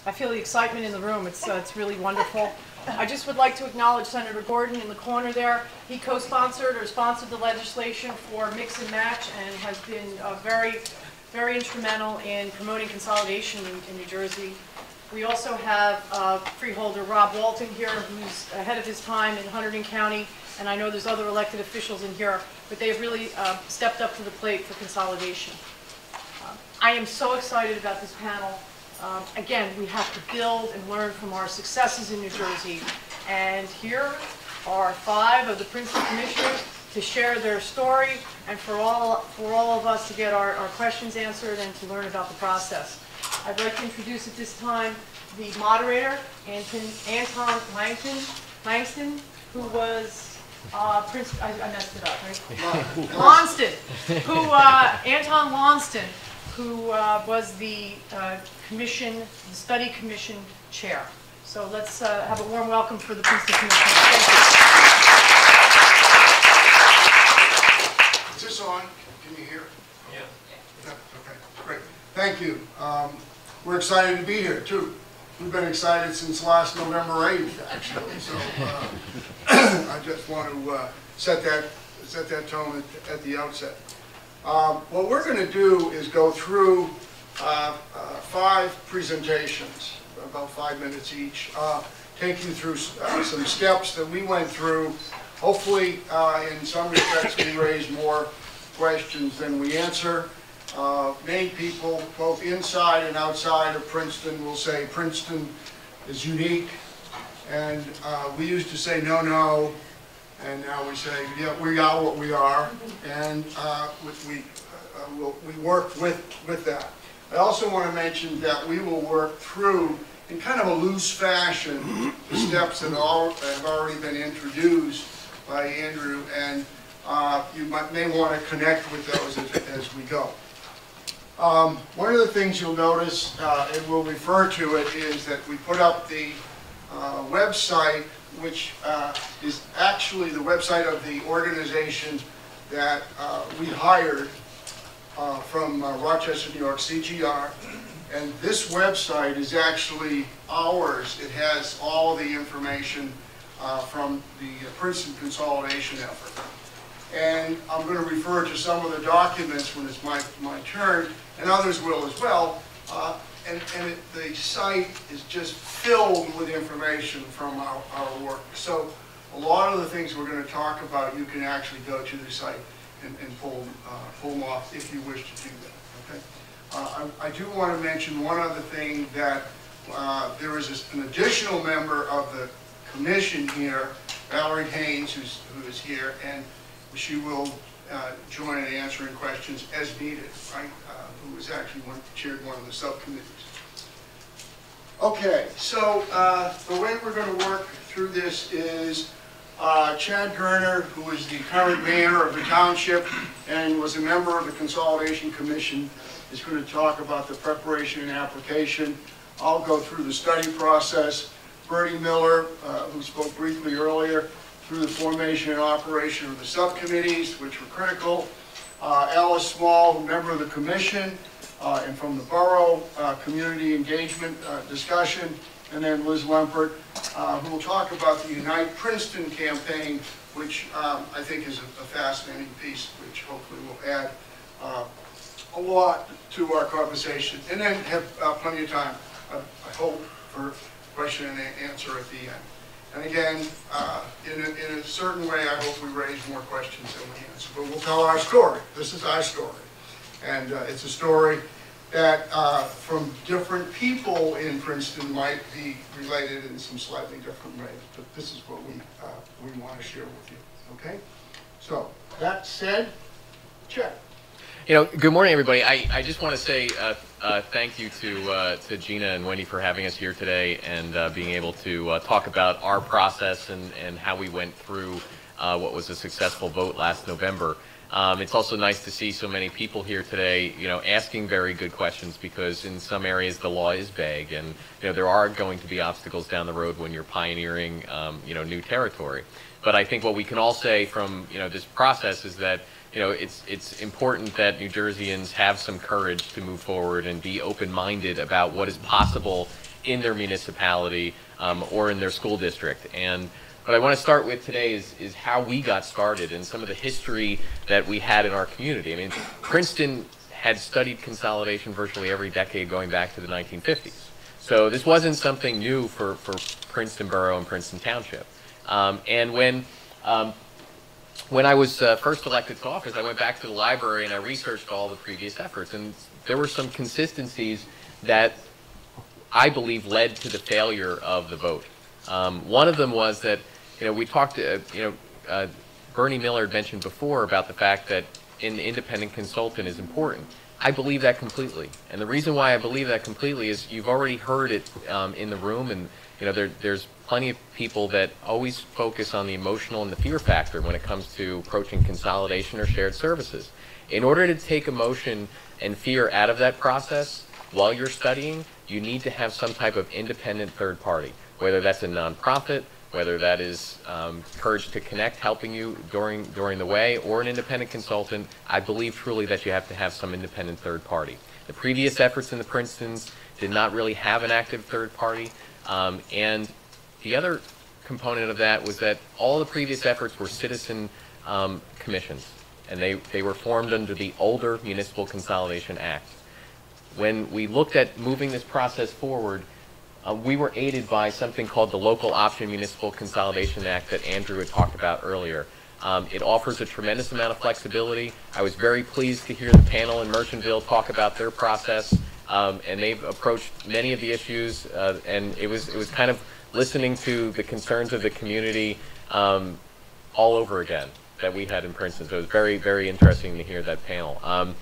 I feel the excitement in the room. It's really wonderful. I just would like to acknowledge Senator Gordon in the corner there. He co-sponsored or sponsored the legislation for mix and match and has been very instrumental in promoting consolidation in New Jersey. We also have freeholder Rob Walton here, who's ahead of his time in Hunterdon County, and I know there's other elected officials in here, but they have really stepped up to the plate for consolidation. I am so excited about this panel. Again, we have to build and learn from our successes in New Jersey, and here are 5 of the Princeton commissioners to share their story and for all of us to get our questions answered and to learn about the process. I'd like to introduce at this time the moderator, Anton Langston, who was Princeton, I messed it up, right? Lonston, Anton Lonston, who was the study commission chair. So let's have a warm welcome for the Princeton Commission. Thank you. Is this on? Can you hear? Yeah. Okay, great. Thank you. We're excited to be here too. We've been excited since last November 8th, actually. So I just want to set that tone at the outset. What we're going to do is go through 5 presentations, about 5 minutes each, take you through some steps that we went through. Hopefully, in some respects, we raise more questions than we answer. Many people, both inside and outside of Princeton, will say Princeton is unique. And we used to say no, and now we say, yeah, we are what we are. And we work with that. I also want to mention that we will work through, in kind of a loose fashion, the steps that have already been introduced by Andrew, and you may want to connect with those as we go. One of the things you'll notice, and we'll refer to it, is that we put up the website, which is actually the website of the organization that we hired from Rochester, New York, CGR. And this website is actually ours. It has all the information from the Princeton consolidation effort. And I'm going to refer to some of the documents when it's my turn, and others will as well. The site is just filled with information from our work. So a lot of the things we're going to talk about, you can actually go to the site and pull them off if you wish to do that. Okay? I do want to mention one other thing, that there is an additional member of the commission here, Valerie Haynes, who is here, and she will join in answering questions as needed, right? Who was actually chaired one of the subcommittees. Okay, so the way we're going to work through this is Chad Gerner, who is the current mayor of the township and was a member of the Consolidation Commission, is going to talk about the preparation and application. I'll go through the study process. Bertie Miller, who spoke briefly earlier, through the formation and operation of the subcommittees, which were critical. Alice Small, member of the commission, and from the borough, community engagement discussion. And then Liz Lempert, who will talk about the Unite Princeton campaign, which I think is a fascinating piece, which hopefully will add a lot to our conversation. And then have plenty of time, I hope, for question and answer at the end. And again, in a certain way, I hope we raise more questions than we answer. But we'll tell our story. This is our story. And it's a story that from different people in Princeton might be related in some slightly different ways. But this is what we want to share with you. Okay? So, that said, Chet. Good morning, everybody. I just want to say thank you to Gina and Wendy for having us here today and being able to talk about our process and how we went through what was a successful vote last November. It's also nice to see so many people here today, asking very good questions, because in some areas the law is vague, and there are going to be obstacles down the road when you're pioneering new territory. But I think what we can all say from this process is that it's important that New Jerseyans have some courage to move forward and be open-minded about what is possible in their municipality or in their school district. And what I want to start with today is how we got started and some of the history that we had in our community. I mean, Princeton had studied consolidation virtually every decade going back to the 1950s. So this wasn't something new for Princeton Borough and Princeton Township. And when I was first elected to office, I went back to the library and I researched all the previous efforts. And there were some consistencies that I believe led to the failure of the vote. One of them was that, we talked, Bernie Miller had mentioned before about the fact that an independent consultant is important. I believe that completely. And the reason why I believe that completely is you've already heard it in the room, and there's plenty of people that always focus on the emotional and the fear factor when it comes to approaching consolidation or shared services. In order to take emotion and fear out of that process while you're studying, you need to have some type of independent third party, whether that's a nonprofit, whether that is Courage to Connect helping you during the way, or an independent consultant. I believe truly that you have to have some independent third party. The previous efforts in the Princetons did not really have an active third party, and the other component of that was that all the previous efforts were citizen commissions, and they were formed under the older Municipal Consolidation Act. When we looked at moving this process forward, we were aided by something called the Local Option Municipal Consolidation Act that Andrew had talked about earlier. It offers a tremendous amount of flexibility. I was very pleased to hear the panel in Merchantville talk about their process, and they've approached many of the issues, and it was kind of listening to the concerns of the community all over again that we had in Princeton. So it was very, very interesting to hear that panel.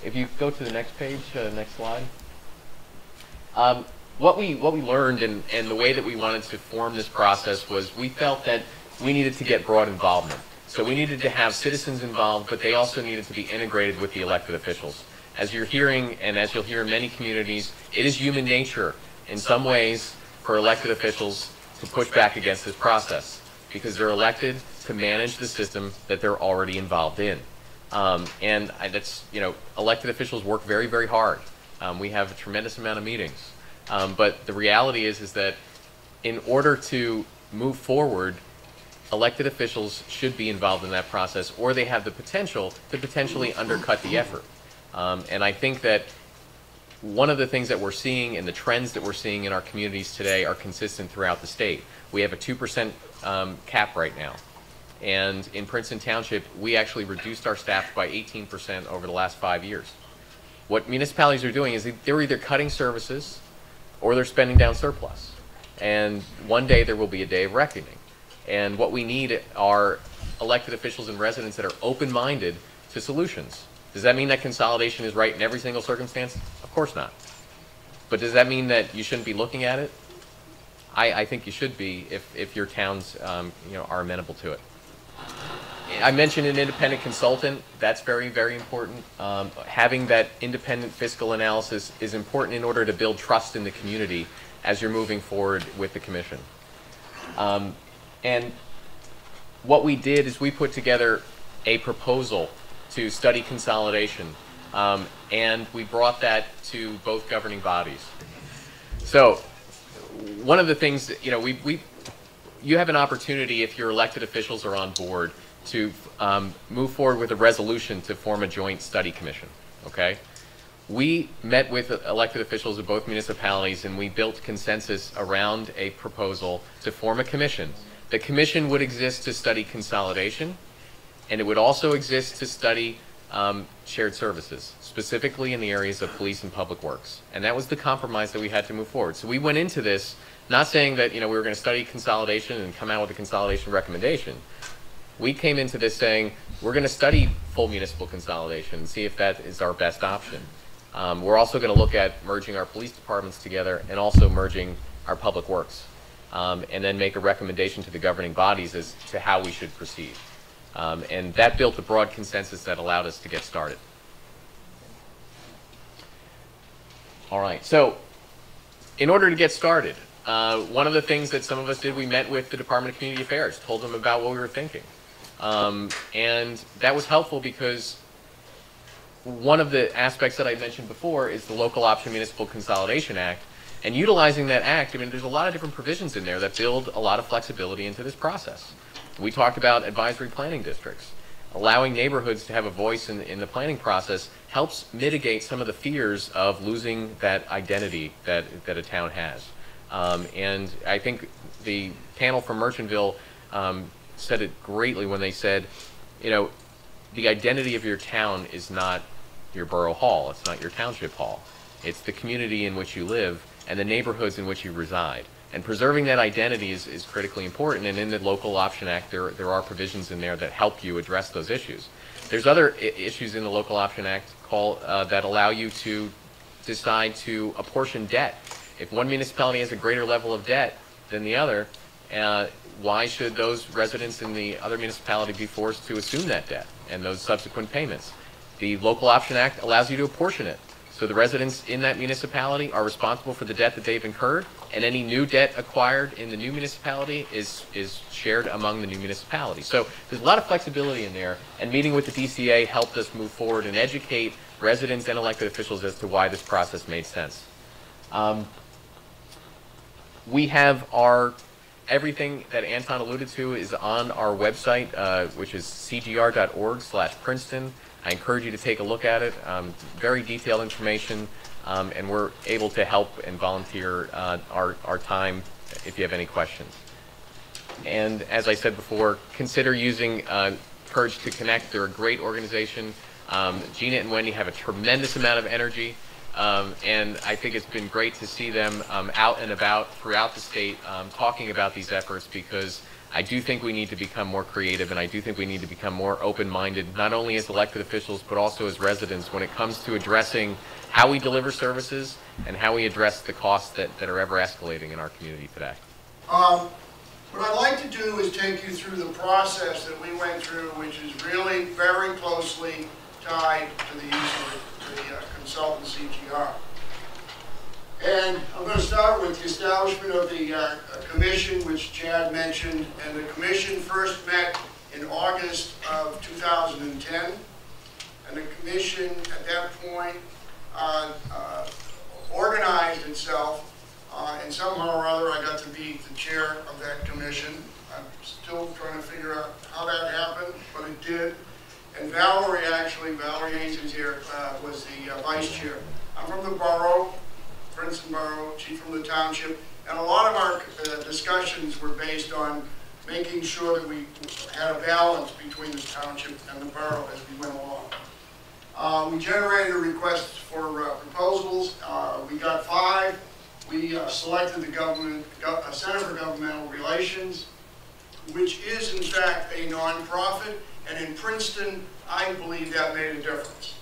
If you go to the next page, next slide. What we learned and the way that we wanted to form this process was we felt that we needed to get broad involvement. So we needed to have citizens involved, but they also needed to be integrated with the elected officials. As you're hearing, and as you'll hear in many communities, it is human nature in some ways for elected officials to push back against this process because they're elected to manage the system that they're already involved in. And that's, elected officials work very, very hard. We have a tremendous amount of meetings. But the reality is that in order to move forward, elected officials should be involved in that process, or they have the potential to potentially undercut the effort. And I think that one of the things that we're seeing and the trends that we're seeing in our communities today are consistent throughout the state. We have a 2% cap right now. And in Princeton Township, we actually reduced our staff by 18% over the last 5 years. What municipalities are doing is they're either cutting services or they're spending down surplus. And one day there will be a day of reckoning. And what we need are elected officials and residents that are open-minded to solutions. Does that mean that consolidation is right in every single circumstance? Of course not. But does that mean that you shouldn't be looking at it? I think you should be if your towns are amenable to it. I mentioned an independent consultant. That's very, very important. Having that independent fiscal analysis is important in order to build trust in the community as you're moving forward with the commission. And what we did is we put together a proposal to study consolidation, and we brought that to both governing bodies. So one of the things that, you have an opportunity if your elected officials are on board to move forward with a resolution to form a joint study commission, okay? We met with elected officials of both municipalities and we built consensus around a proposal to form a commission. The commission would exist to study consolidation, and it would also exist to study shared services, specifically in the areas of police and public works. And that was the compromise that we had to move forward. So we went into this not saying that we were going to study consolidation and come out with a consolidation recommendation. We came into this saying we're going to study full municipal consolidation and see if that is our best option. We're also going to look at merging our police departments together and also merging our public works, and then make a recommendation to the governing bodies as to how we should proceed. And that built a broad consensus that allowed us to get started. All right, so in order to get started, one of the things that some of us did, we met with the Department of Community Affairs, told them about what we were thinking. And that was helpful because one of the aspects that I mentioned before is the Local Option Municipal Consolidation Act. And utilizing that act, I mean, there's a lot of different provisions in there that build a lot of flexibility into this process. We talked about advisory planning districts. Allowing neighborhoods to have a voice in the planning process helps mitigate some of the fears of losing that identity that a town has. And I think the panel from Merchantville said it greatly when they said, you know, the identity of your town is not your borough hall, it's not your township hall. It's the community in which you live and the neighborhoods in which you reside. And preserving that identity is critically important, and in the Local Option Act there are provisions in there that help you address those issues. There's other issues in the Local Option Act that allow you to decide to apportion debt. If one municipality has a greater level of debt than the other, why should those residents in the other municipality be forced to assume that debt and those subsequent payments? The Local Option Act allows you to apportion it. So the residents in that municipality are responsible for the debt that they've incurred, and any new debt acquired in the new municipality is shared among the new municipality. So there's a lot of flexibility in there, and meeting with the DCA helped us move forward and educate residents and elected officials as to why this process made sense. We have everything that Anton alluded to is on our website, which is cgr.org/Princeton. I encourage you to take a look at it. Very detailed information, and we're able to help and volunteer our time if you have any questions. And as I said before, consider using Courage to Connect. They're a great organization. Gina and Wendy have a tremendous amount of energy, and I think it's been great to see them out and about throughout the state talking about these efforts, because I do think we need to become more creative, and I do think we need to become more open-minded, not only as elected officials, but also as residents when it comes to addressing how we deliver services and how we address the costs that are ever escalating in our community today. What I'd like to do is take you through the process that we went through, which is really very closely tied to the use of the consultant CGR. And I'm going to start with the establishment of the commission, which Chad mentioned. And the commission first met in August of 2010. And the commission at that point organized itself. And somehow or other I got to be the chair of that commission. I'm still trying to figure out how that happened, but it did. And Valerie Haynes is here, was the vice chair. I'm from the borough. Princeton Borough, chief from the township, and a lot of our discussions were based on making sure that we had a balance between the township and the borough as we went along. We generated a request for proposals. We got 5. We selected the Center for Governmental Relations, which is in fact a nonprofit, and in Princeton, I believe that made a difference.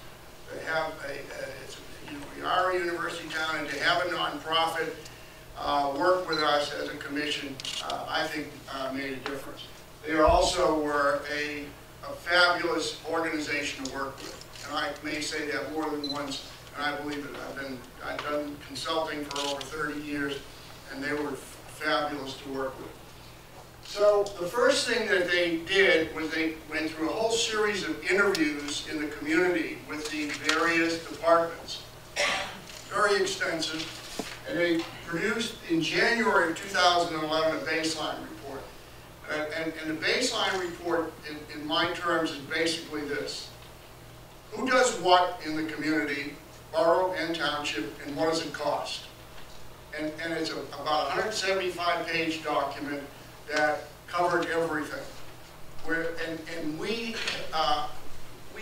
They have we are a university town, and to have a nonprofit work with us as a commission, I think made a difference. They also were a fabulous organization to work with, and I may say that more than once, and I believe it. I've done consulting for over 30 years, and they were fabulous to work with. So the first thing that they did was they went through a whole series of interviews in the community with the various departments. Very extensive, and they produced in January of 2011 a baseline report. And the baseline report, in my terms, is basically this: who does what in the community, borough and township, and what does it cost? And it's about a 175-page document that covered everything. And we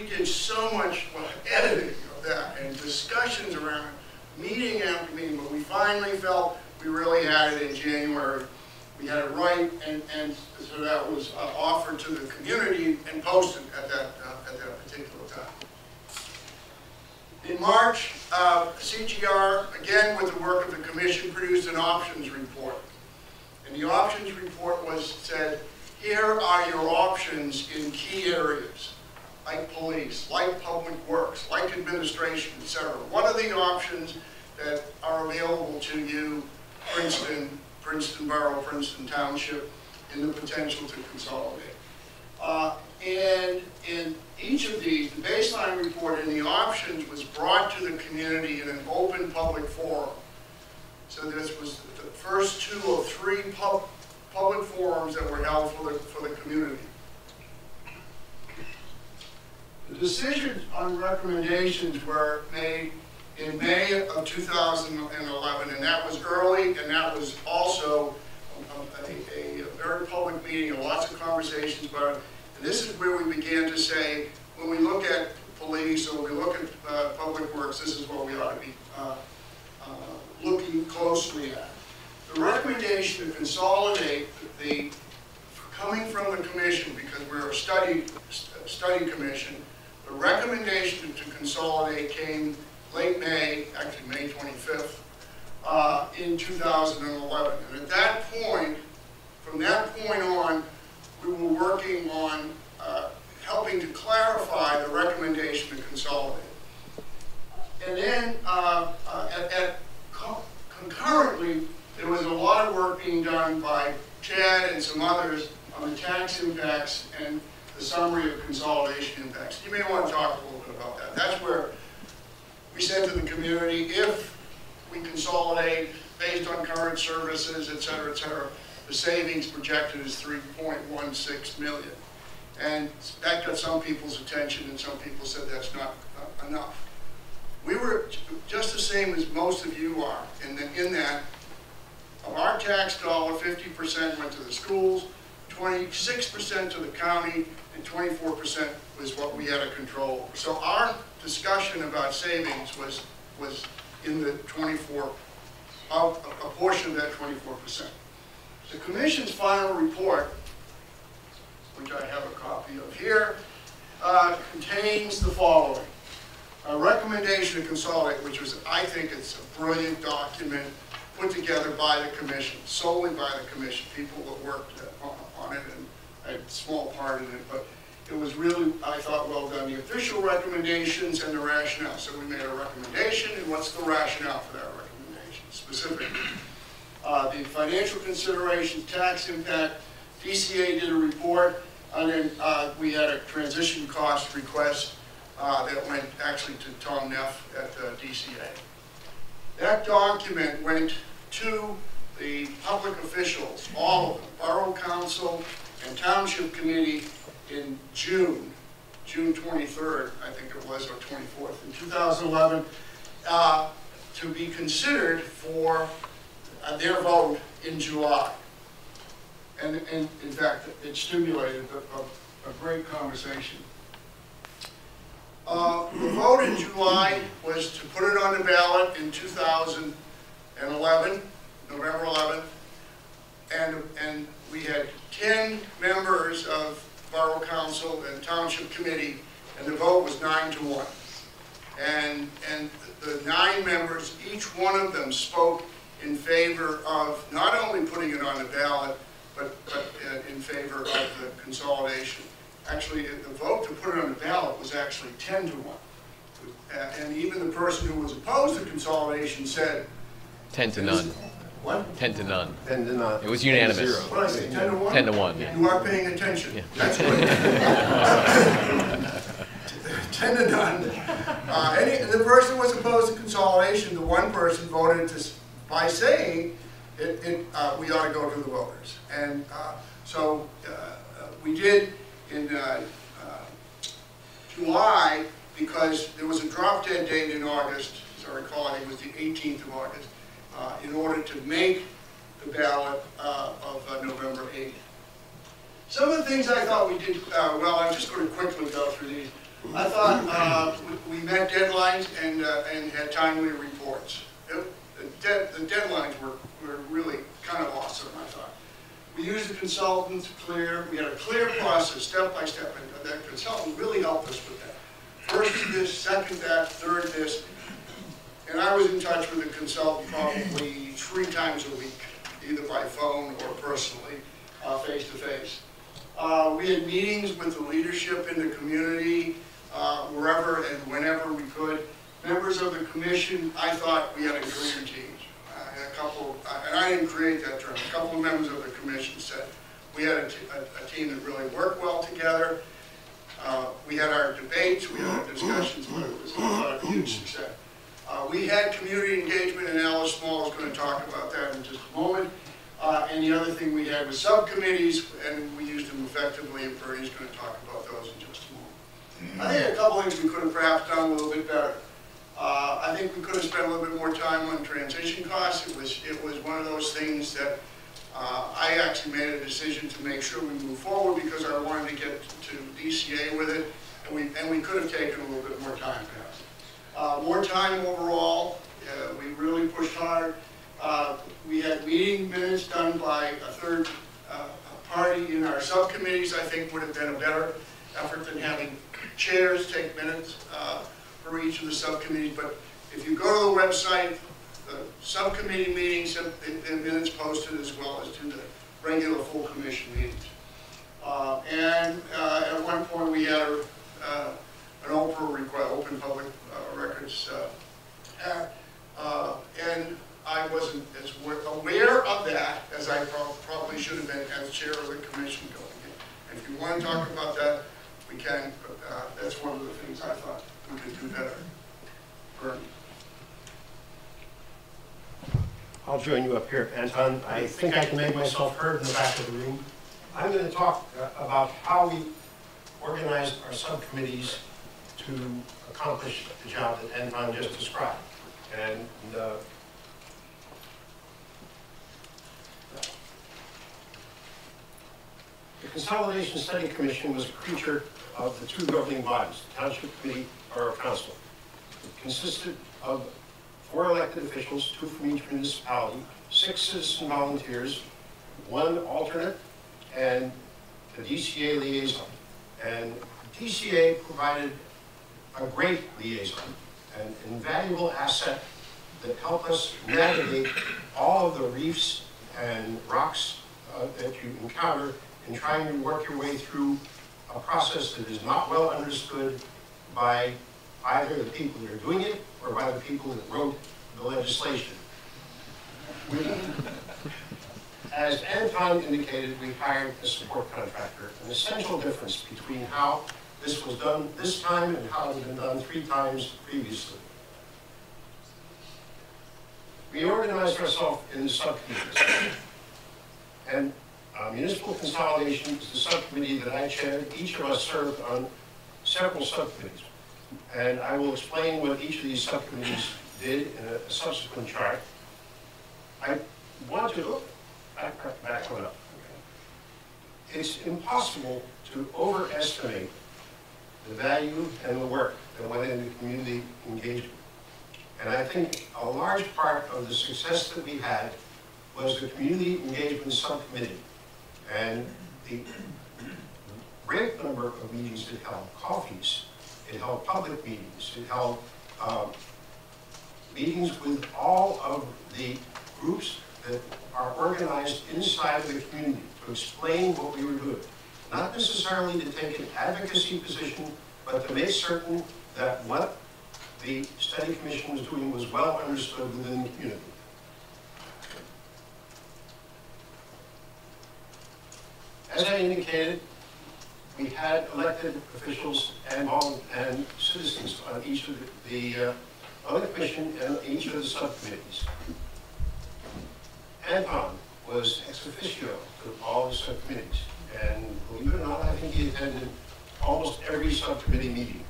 did so much editing of that and discussions around it, meeting after meeting, but we finally felt we really had it in January. We had it right, and so that was offered to the community and posted at that particular time. In March, CGR, again with the work of the commission, produced an options report. And the options report said, here are your options in key areas, like police, like public works, like administration, etc. What are the options that are available to you, Princeton Borough, Princeton Township, in the potential to consolidate? And in each of these, the baseline report and the options was brought to the community in an open public forum. So this was the first 2 of 3 public forums that were held for the community. The decisions on recommendations were made in May of 2011, and that was early, and that was also a very public meeting, and lots of conversations about it. And this is where we began to say, when we look at police or when we look at public works, this is what we ought to be looking closely at. The recommendation to consolidate coming from the commission, because we're a study commission, the recommendation to consolidate came late May, actually May 25th, in 2011. And at that point, from that point on, we were working on helping to clarify the recommendation to consolidate. And then concurrently, there was a lot of work being done by Chad and some others on the tax impacts and the summary of consolidation impacts. You may want to talk a little bit about that. That's where we said to the community, if we consolidate based on current services, et cetera, the savings projected is $3.16 million. And that got some people's attention, and some people said that's not enough. We were just the same as most of you are in that of our tax dollar, 50% went to the schools, 26% to the county, and 24% was what we had to control. So our discussion about savings was in the 24, a portion of that 24%. The Commission's final report, which I have a copy of here, contains the following. A recommendation to consolidate, which was, I think it's a brilliant document put together by the Commission, solely by the Commission, people that worked on it, and I had a small part in it, but it was really, I thought, well done. The official recommendations and the rationale. So we made a recommendation, and what's the rationale for that recommendation specifically? The financial considerations, tax impact, DCA did a report, and then we had a transition cost request that went actually to Tom Neff at DCA. That document went to the public officials, all of them, Borough Council and Township Committee, in June 23rd, I think it was, or 24th, in 2011, to be considered for their vote in July. And in fact, it stimulated a great conversation. The vote in July was to put it on the ballot in 2011, November 11th, and we had 10 members of Borough Council and Township Committee, and the vote was 9-1. And the 9 members, each one of them spoke in favor of not only putting it on the ballot, but in favor of the consolidation. Actually, the vote to put it on the ballot was actually 10-1. And even the person who was opposed to consolidation said 10-0. What? 10-0. 10-0. It was unanimous. What did I say, 10-1? 10-1. Yeah. You are paying attention. Yeah. That's good. 10-0. And the person who was opposed to consolidation, the one person voted by saying we ought to go to the voters. And so we did in July, because there was a drop dead date in August, as I recall, I think it was the 18th of August, in order to make the ballot of November 8th. Some of the things I thought we did well, I'm just going to quickly go through these. I thought we met deadlines and had timely reports. The deadlines were really kind of awesome, I thought. We used a consultant to clear. We had a clear process, step by step, and that consultant really helped us with that. First this, second that, third this. And I was in touch with the consultant probably 3 times a week, either by phone or personally, face to face. We had meetings with the leadership in the community, wherever and whenever we could. Members of the commission, I thought we had a dream team. And I didn't create that term, a couple of members of the commission said we had a team that really worked well together. We had our debates, we had our discussions, but it was a huge success. We had community engagement, and Alice Small is going to talk about that in just a moment. And the other thing we had was subcommittees, and we used them effectively, and Bernie's going to talk about those in just a moment. I think a couple things we could have perhaps done a little bit better. I think we could have spent a little bit more time on transition costs. It was one of those things that I actually made a decision to make sure we move forward because I wanted to get to DCA with it, and we could have taken a little bit more time perhaps. More time overall. We really pushed hard. We had meeting minutes done by a third party in our subcommittees. I think would have been a better effort than having chairs take minutes for each of the subcommittees. But if you go to the website, the subcommittee meetings have the minutes posted as well as to the regular full commission meetings. And at one point we had an OPRA request, Open Public Records Act, and I wasn't as aware of that as I probably should have been as chair of the commission going in. And if you want to talk about that, we can, but that's one of the things I thought we could do better. Bernie. I'll join you up here, Anton. I think I can make myself heard in the back of the room. I'm going to talk about how we organized our subcommittees to accomplish the job that Anton just described. And the Consolidation Study Commission was a creature of the two governing bodies, the Township Committee or Council. It consisted of 4 elected officials, 2 from each municipality, 6 citizen volunteers, 1 alternate, and the DCA liaison. And DCA provided a great liaison, an invaluable asset that helped us navigate all of the reefs and rocks that you encounter in trying to work your way through a process that is not well understood by either the people that are doing it or by the people that wrote the legislation. As Anton indicated, we hired a support contractor, an essential difference between how this was done this time and how it had been done 3 times previously. We organized ourselves in subcommittees. And Municipal Consolidation is the subcommittee that I chaired. Each of us served on several subcommittees. And I will explain what each of these subcommittees did in a subsequent chart. I want to back one up. It's impossible to overestimate the value and the work that went into community engagement. And I think a large part of the success that we had was the community engagement subcommittee. And the great number of meetings it held, coffees, it held public meetings, it held meetings with all of the groups that are organized inside of the community to explain what we were doing. Not necessarily to take an advocacy position, but to make certain that what the study commission was doing was well understood within the community. As I indicated, we had elected officials and citizens on each of on the commission and each of the subcommittees. Anton was ex officio to all the subcommittees, and believe it or not, I think he attended almost every subcommittee meeting.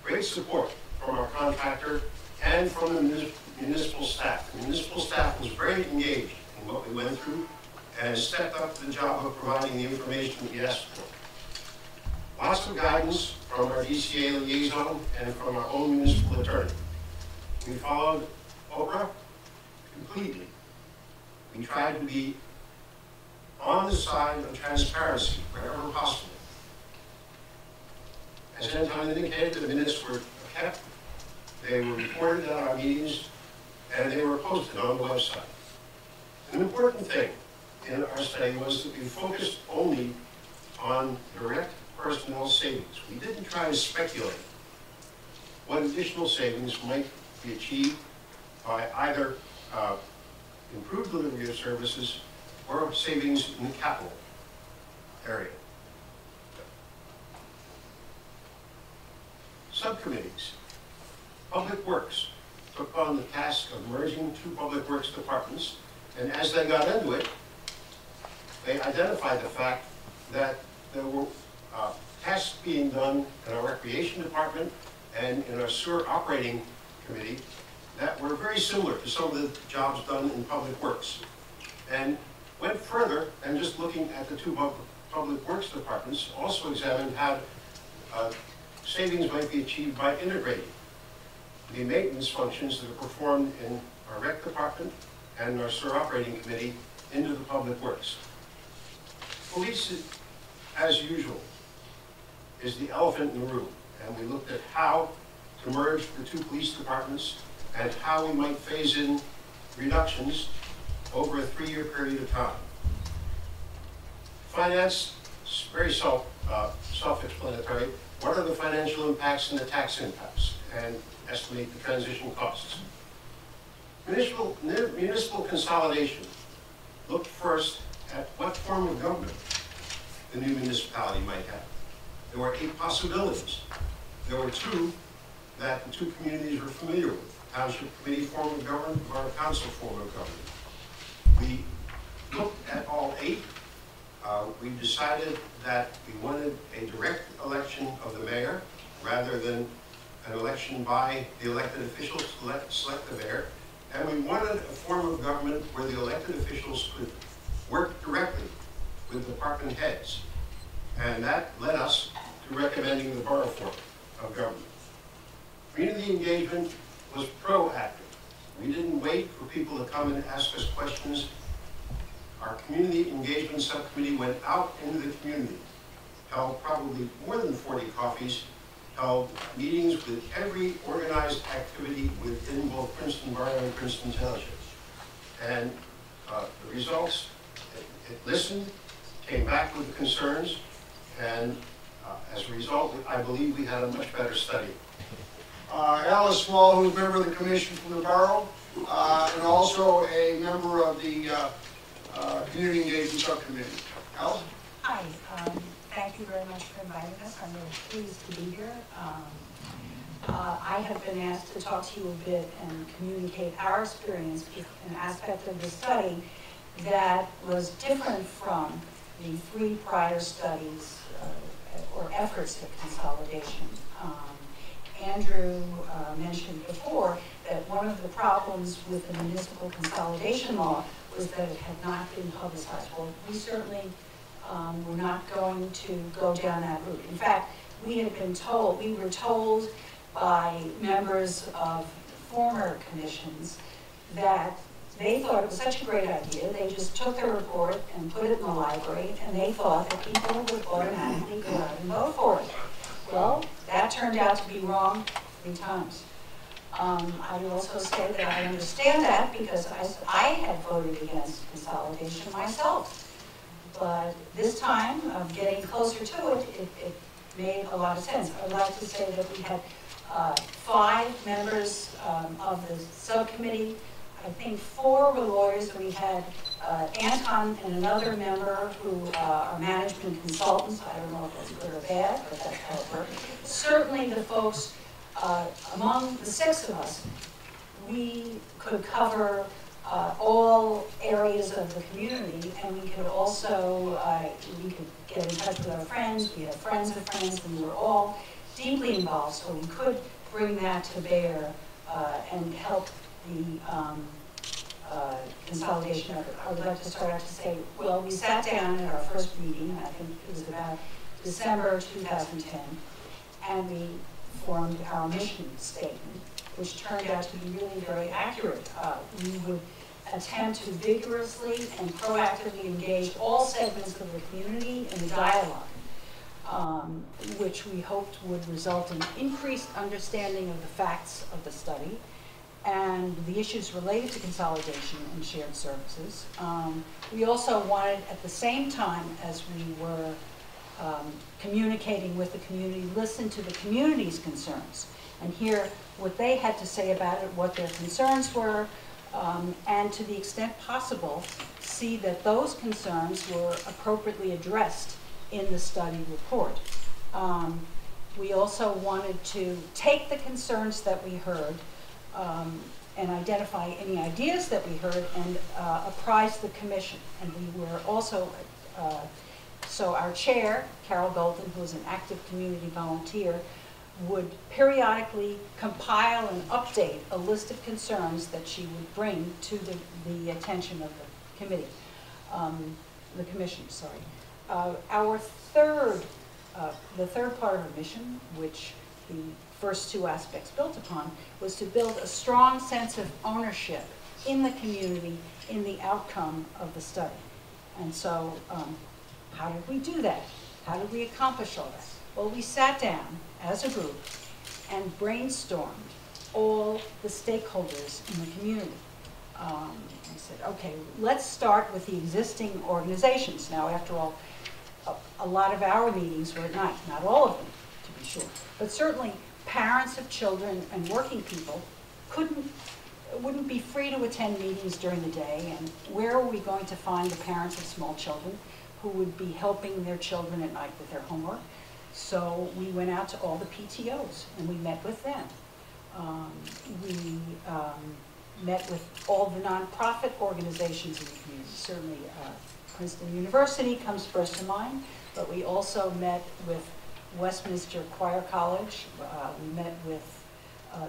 Great support from our contractor and from the municipal staff. The municipal staff was very engaged in what we went through and stepped up to the job of providing the information that we asked for. Lots of guidance from our DCA liaison and from our own municipal attorney. We followed OPRA completely. We tried to be on the side of transparency wherever possible. As Anton indicated, the minutes were kept, they were recorded at our meetings, and they were posted on the website. An important thing in our study was that we focused only on direct personnel savings. We didn't try to speculate what additional savings might be achieved by either improved delivery of services or savings in the capital area. Subcommittees. Public Works took on the task of merging two public works departments, and as they got into it, they identified the fact that there were tasks being done in our recreation department and in our sewer operating committee that were very similar to some of the jobs done in public works. And went further and just looking at the two public works departments, also examined how savings might be achieved by integrating the maintenance functions that are performed in our rec department and our sewer operating committee into the public works. Police, as usual, is the elephant in the room, and we looked at how to merge the two police departments and how we might phase in reductions over a 3-year period of time. Finance is very self-explanatory. What are the financial impacts and the tax impacts? And estimate the transition costs. Municipal consolidation looked first at what form of government the new municipality might have. There were 8 possibilities. There were 2 that the 2 communities were familiar with: township committee form of government or a council form of government. We looked at all 8. We decided that we wanted a direct election of the mayor rather than an election by the elected officials to select the mayor. And we wanted a form of government where the elected officials could work directly with department heads. And that led us to recommending the borough form of government. Community engagement was proactive. We didn't wait for people to come and ask us questions. Our community engagement subcommittee went out into the community, held probably more than 40 coffees, held meetings with every organized activity within both Princeton Borough and Princeton Township. And the results, it listened, came back with the concerns, and as a result, I believe we had a much better study. Alice Small, who's a member of the commission from the borough, and also a member of the community engagement subcommittee. Alice? Hi, thank you very much for inviting us. I'm really pleased to be here. I have been asked to talk to you a bit and communicate our experience with an aspect of the study that was different from the 3 prior studies or efforts at consolidation. Andrew mentioned before that one of the problems with the municipal consolidation law was that it had not been publicized. Well, we certainly were not going to go down that route. In fact, we were told by members of former commissions that they thought it was such a great idea. They just took their report and put it in the library, and they thought that people would automatically go out and vote for it. Well, that turned out to be wrong 3 times. I will also say that I understand that because I had voted against consolidation myself. But this time, getting closer to it, it made a lot of sense. I would like to say that we had 5 members of the subcommittee. I think 4 were lawyers. We had Anton and another member who are management consultants. I don't know if that's good or bad, but that's how it worked. Certainly the folks, among the 6 of us, we could cover all areas of the community, and we could also, we could get in touch with our friends. We had friends of friends, and we were all deeply involved, so we could bring that to bear and help the consolidation effort. I would like to start out to say, well, we sat down at our first meeting, I think it was about December 2010, and we formed our mission statement, which turned out to be really very accurate. We would attempt to vigorously and proactively engage all segments of the community in the dialogue, which we hoped would result in increased understanding of the facts of the study and the issues related to consolidation and shared services. We also wanted, at the same time as we were communicating with the community, listen to the community's concerns and hear what they had to say about it, what their concerns were, and to the extent possible, see that those concerns were appropriately addressed in the study report. We also wanted to take the concerns that we heard and identify any ideas that we heard and apprise the commission. And we were also, so our chair, Carol Golden, who is an active community volunteer, would periodically compile and update a list of concerns that she would bring to the attention of the committee, the commission, sorry. Our third, the third part of our mission, which the first two aspects built upon, was to build a strong sense of ownership in the community in the outcome of the study. And so, how did we do that? How did we accomplish all that? Well, we sat down as a group and brainstormed all the stakeholders in the community. We said, okay, let's start with the existing organizations. Now, after all, a lot of our meetings were at night, not all of them, to be sure, but certainly parents of children and working people wouldn't be free to attend meetings during the day, and where are we going to find the parents of small children who would be helping their children at night with their homework? So we went out to all the PTOs and we met with them. We met with all the nonprofit organizations in the community. Certainly Princeton University comes first to mind, but we also met with Westminster Choir College. We met with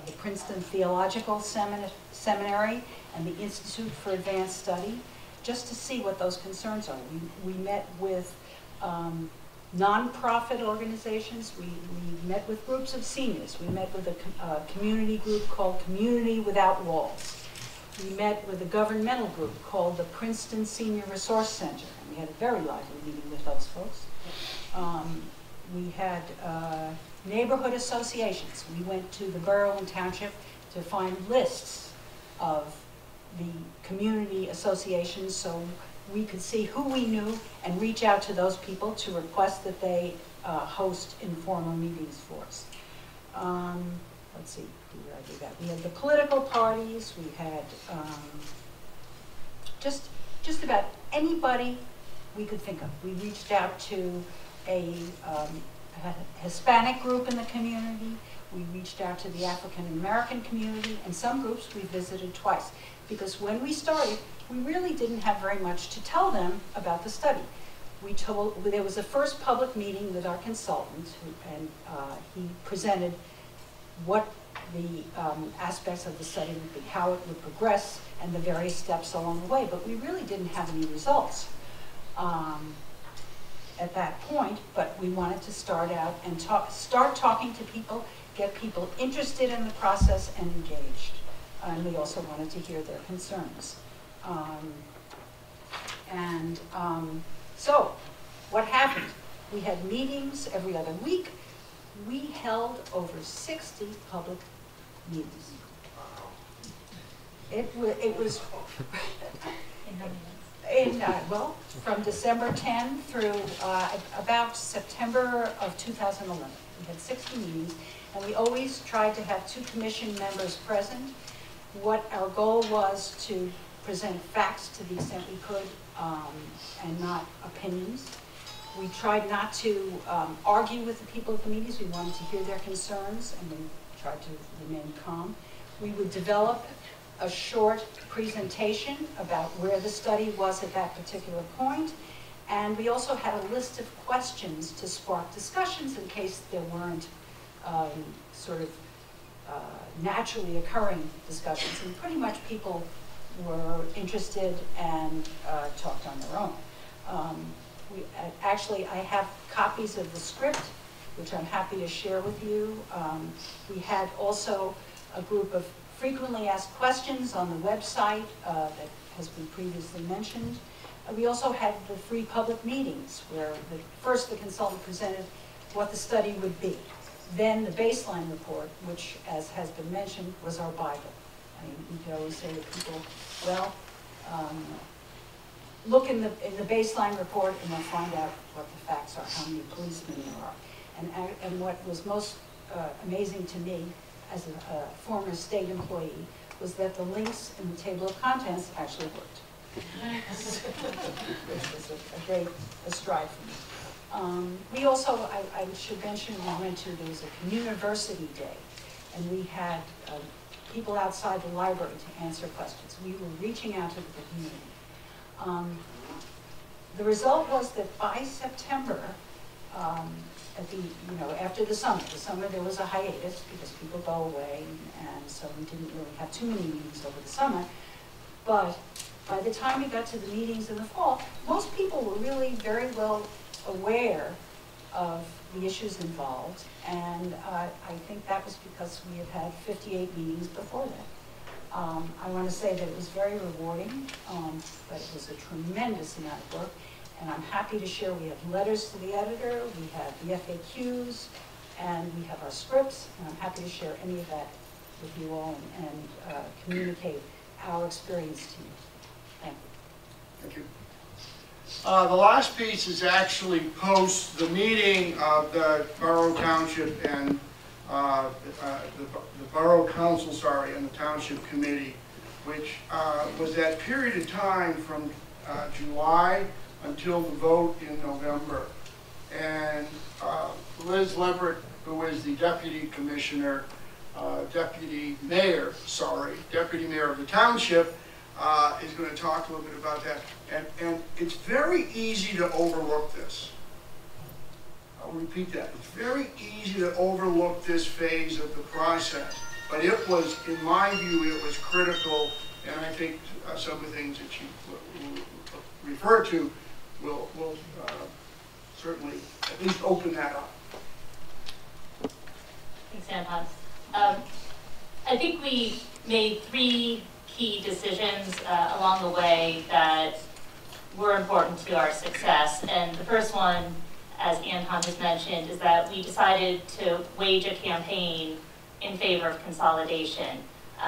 the Princeton Theological Seminary and the Institute for Advanced Study, just to see what those concerns are. We met with nonprofit organizations. We met with groups of seniors. We met with a community group called Community Without Walls. We met with a governmental group called the Princeton Senior Resource Center, and we had a very lively meeting with those folks. We had neighborhood associations. We went to the borough and township to find lists of the community associations so we could see who we knew and reach out to those people to request that they host informal meetings for us. Let's see, did I do that? We had the political parties. We had just about anybody we could think of. We reached out to a Hispanic group in the community. We reached out to the African American community, and some groups we visited twice. Because when we started, we really didn't have very much to tell them about the study. There was a first public meeting with our consultant, and he presented what the aspects of the study would be, how it would progress, and the various steps along the way. But we really didn't have any results at that point, but we wanted to start out and start talking to people, get people interested in the process and engaged. And we also wanted to hear their concerns. So what happened? We had meetings every other week. We held over 60 public meetings. It was well, from December 10 through about September of 2011. We had 60 meetings, and we always tried to have 2 commission members present. What our goal was to present facts to the extent we could, and not opinions. We tried not to argue with the people at the meetings. We wanted to hear their concerns, and we tried to remain calm. We would develop a short presentation about where the study was at that particular point, and we also had a list of questions to spark discussions in case there weren't naturally occurring discussions. And pretty much people were interested and talked on their own. Actually, I have copies of the script, which I'm happy to share with you. We had also a group of frequently asked questions on the website that has been previously mentioned. We also had the 3 public meetings where first the consultant presented what the study would be. Then the baseline report, which, as has been mentioned, was our Bible. I mean, we could always say to people, well, look in the baseline report and they'll find out what the facts are, how many policemen there are. And what was most amazing to me as a former state employee was that the links in the table of contents actually worked. Which was a great stride for me. We also, I should mention, we went to, there was a communiversity day, and we had people outside the library to answer questions. We were reaching out to the community. The result was that by September, after the summer there was a hiatus because people go away, and so we didn't really have too many meetings over the summer. But by the time we got to the meetings in the fall, most people were really very well aware of the issues involved, and I think that was because we had had 58 meetings before that. I want to say that it was very rewarding, but it was a tremendous amount of work, and I'm happy to share we have letters to the editor, we have the FAQs, and we have our scripts, and I'm happy to share any of that with you all and communicate our experience to you. Thank you. Thank you. The last piece is actually post the meeting of the Borough Township and the Borough Council, and the Township Committee, which was that period of time from July until the vote in November. And Liz Leverett, who is the Deputy Mayor of the Township, is going to talk a little bit about that. And it's very easy to overlook this. I'll repeat that. It's very easy to overlook this phase of the process. But it was, in my view, it was critical, and I think some of the things that you refer to will certainly at least open that up. Thanks, Anton. I think we made 3 key decisions along the way that were important to our success. And the first one, as Anton has mentioned, is that we decided to wage a campaign in favor of consolidation.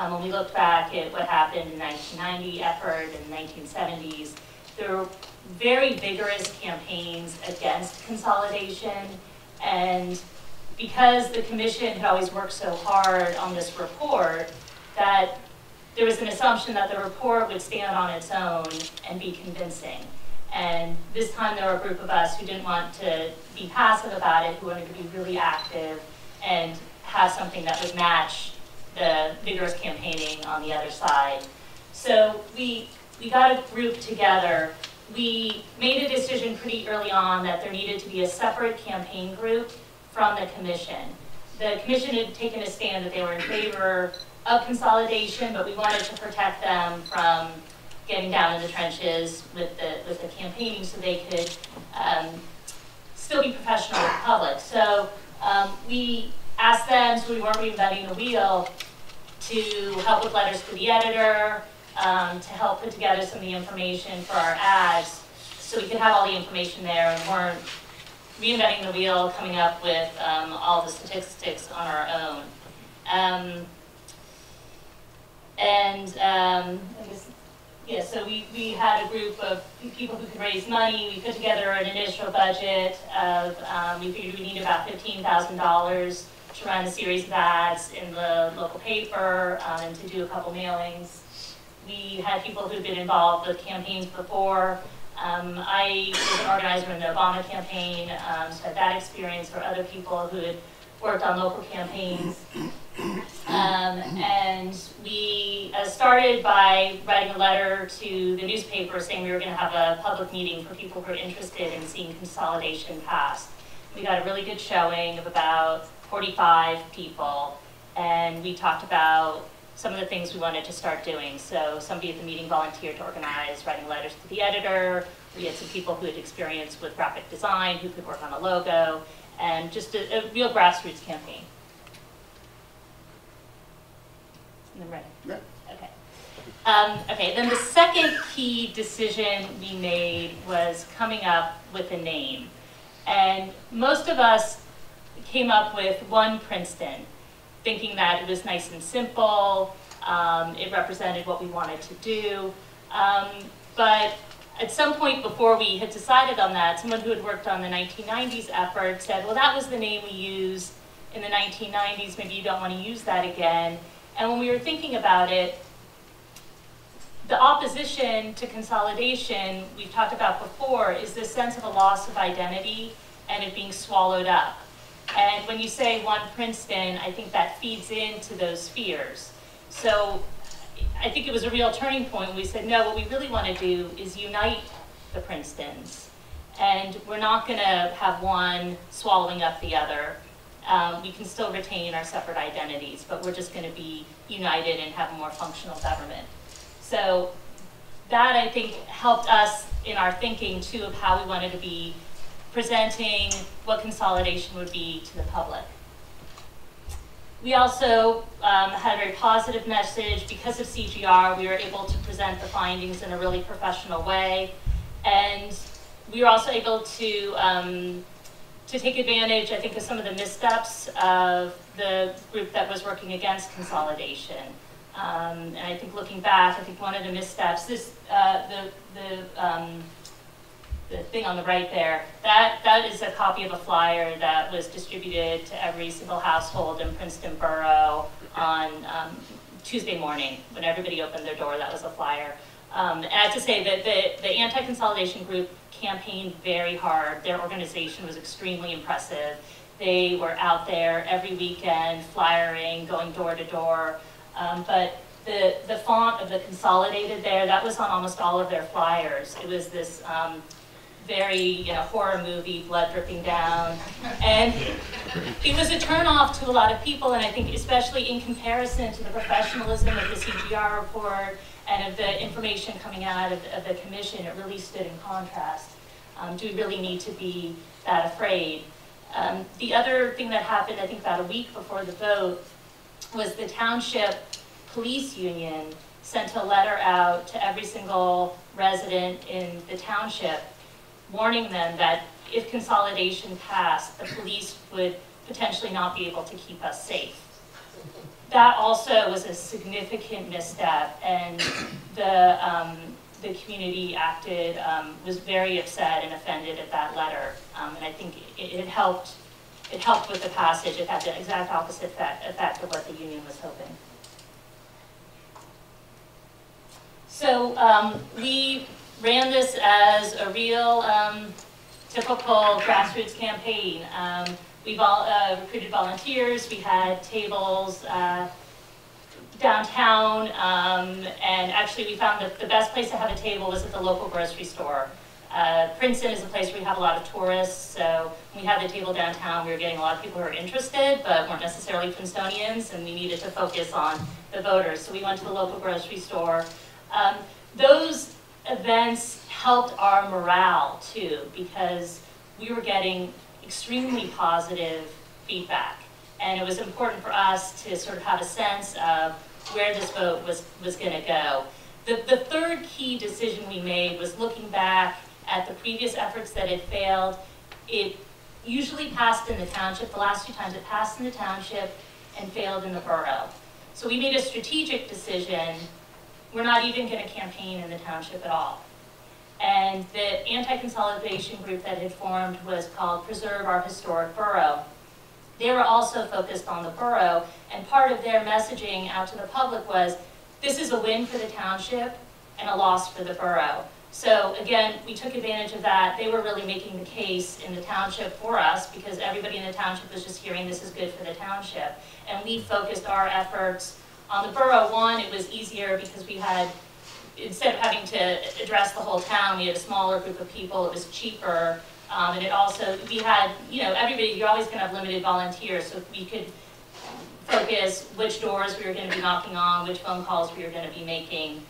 When we looked back at what happened in the 1990 effort and the 1970s, there were very vigorous campaigns against consolidation, and because the commission had always worked so hard on this report, that there was an assumption that the report would stand on its own and be convincing. And this time there were a group of us who didn't want to be passive about it, who wanted to be really active and have something that would match the vigorous campaigning on the other side. So we got a group together. We made a decision pretty early on that there needed to be a separate campaign group from the commission. The commission had taken a stand that they were in favor of consolidation, but we wanted to protect them from getting down in the trenches with the campaigning so they could still be professional with the public. So we asked them, so we weren't reinventing the wheel, to help with letters to the editor, to help put together some of the information for our ads so we could have all the information there and weren't reinventing the wheel, coming up with all the statistics on our own. So we had a group of people who could raise money. We put together an initial budget of, we figured we needed about $15,000 to run a series of ads in the local paper and to do a couple mailings. We had people who'd been involved with campaigns before. I was an organizer in the Obama campaign, so had that experience, or other people who had worked on local campaigns. And we started by writing a letter to the newspaper saying we were going to have a public meeting for people who are interested in seeing consolidation passed. We got a really good showing of about 45 people, and we talked about some of the things we wanted to start doing. So somebody at the meeting volunteered to organize writing letters to the editor. We had some people who had experience with graphic design who could work on a logo, and just a real grassroots campaign. And I'm ready. Yeah. Okay. Okay, then the second key decision we made was coming up with a name. And most of us came up with One Princeton, thinking that it was nice and simple, it represented what we wanted to do. But at some point before we had decided on that, someone who had worked on the 1990s effort said, well, that was the name we used in the 1990s, maybe you don't want to use that again. And when we were thinking about it, the opposition to consolidation we've talked about before is this sense of a loss of identity and it being swallowed up. And when you say one Princeton, I think that feeds into those fears. So I think it was a real turning point when we said, no, what we really want to do is unite the Princetons. And we're not going to have one swallowing up the other. We can still retain our separate identities, but we're just going to be united and have a more functional government. So that, I think, helped us in our thinking, too, of how we wanted to be presenting what consolidation would be to the public. We also had a very positive message. Because of CGR, we were able to present the findings in a really professional way. And we were also able to take advantage, I think, of some of the missteps of the group that was working against consolidation. And I think looking back, I think one of the missteps, the thing on the right there, that is a copy of a flyer that was distributed to every single household in Princeton Borough on Tuesday morning. When everybody opened their door, that was a flyer. And I have to say that the anti-consolidation group campaigned very hard. Their organization was extremely impressive. They were out there every weekend, flyering, going door to door. But the font of the Consolidated there, that was on almost all of their flyers. It was this very, horror movie, blood dripping down. And it was a turnoff to a lot of people, and I think especially in comparison to the professionalism of the CGR report and of the information coming out of the commission, it really stood in contrast. Do we really need to be that afraid? The other thing that happened, I think about a week before the vote, was the township police union sent a letter out to every single resident in the township, warning them that if consolidation passed, the police would potentially not be able to keep us safe. That also was a significant misstep, and the community was very upset and offended at that letter. And I think it helped with the passage. It had the exact opposite effect of what the union was hoping. So we ran this as a real typical grassroots campaign. We've all recruited volunteers. We had tables downtown, and actually we found that the best place to have a table was at the local grocery store. Princeton is a place where we have a lot of tourists, so when we had the table downtown, we were getting a lot of people who were interested, but weren't necessarily Princetonians, and we needed to focus on the voters. So we went to the local grocery store. Those events helped our morale too, because we were getting extremely positive feedback. And it was important for us to sort of have a sense of where this vote was going to go. The third key decision we made was looking back at the previous efforts that had failed. It usually passed in the township. The last two times it passed in the township and failed in the borough. So we made a strategic decision. We're not even going to campaign in the township at all. And the anti-consolidation group that had formed was called Preserve Our Historic Borough. They were also focused on the borough, and part of their messaging out to the public was, this is a win for the township and a loss for the borough. So again, we took advantage of that. They were really making the case in the township for us, because everybody in the township was just hearing this is good for the township. And we focused our efforts on the borough. One, it was easier because we had, instead of having to address the whole town, we had a smaller group of people. It was cheaper. And it also, we had, everybody, you're always going to have limited volunteers, so we could focus which doors we were going to be knocking on, which phone calls we were going to be making.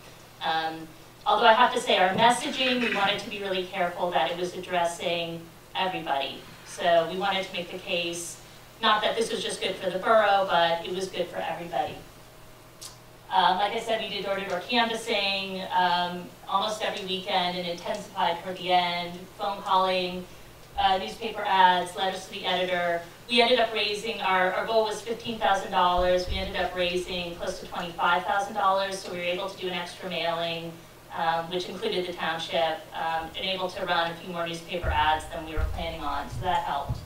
Although I have to say, our messaging, we wanted to be really careful that it was addressing everybody. So we wanted to make the case, not that this was just good for the borough, but it was good for everybody. Like I said, we did door-to-door canvassing almost every weekend, and intensified toward the end, phone calling, newspaper ads, letters to the editor. We ended up raising, our goal was $15,000. We ended up raising close to $25,000, so we were able to do an extra mailing, which included the township, and able to run a few more newspaper ads than we were planning on, so that helped.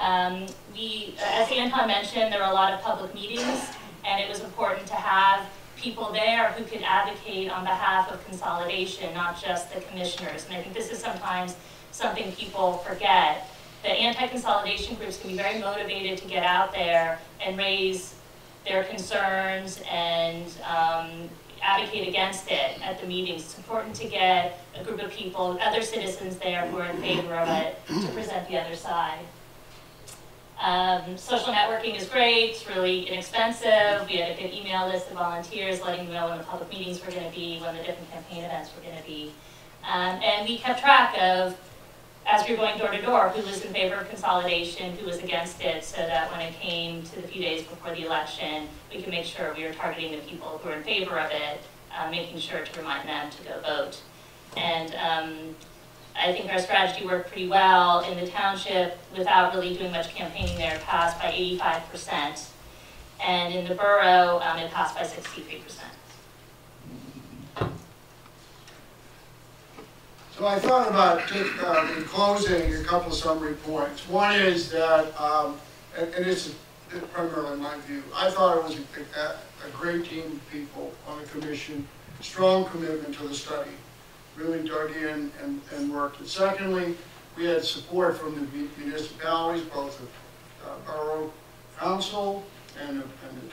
As Anton mentioned, there were a lot of public meetings, and it was important to have people there who could advocate on behalf of consolidation, not just the commissioners. And I think this is sometimes something people forget. the anti-consolidation groups can be very motivated to get out there and raise their concerns and advocate against it at the meetings. It's important to get a group of people, other citizens there who are in favor of it, to present the other side. Social networking is great, it's really inexpensive. We had a good email list of volunteers letting them know when the public meetings were going to be, when the different campaign events were going to be. And we kept track of, as we were going door to door, who was in favor of consolidation, who was against it, so that when it came to the few days before the election, we could make sure we were targeting the people who were in favor of it, making sure to remind them to go vote. And I think our strategy worked pretty well in the township without really doing much campaigning there. It passed by 85%. And in the borough, it passed by 63%. So I thought about in closing a couple of summary points. One is that, and it's primarily my view, I thought it was a great team of people on the commission, strong commitment to the study, really dug in and worked. And secondly, we had support from the municipalities, both the borough council and the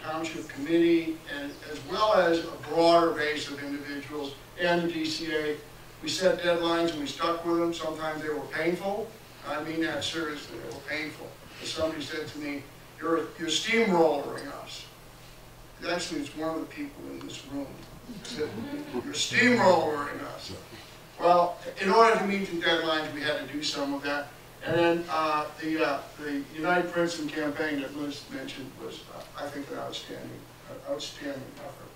township committee, and as well as a broader base of individuals and the DCA. We set deadlines and we stuck with them. Sometimes they were painful. I mean that seriously, they were painful. As somebody said to me, you're steamrollering us. Actually, it's one of the people in this room who said, you're steamrollering us. Well, in order to meet the deadlines, we had to do some of that. And then the United Princeton campaign that Liz mentioned was, I think, an outstanding effort.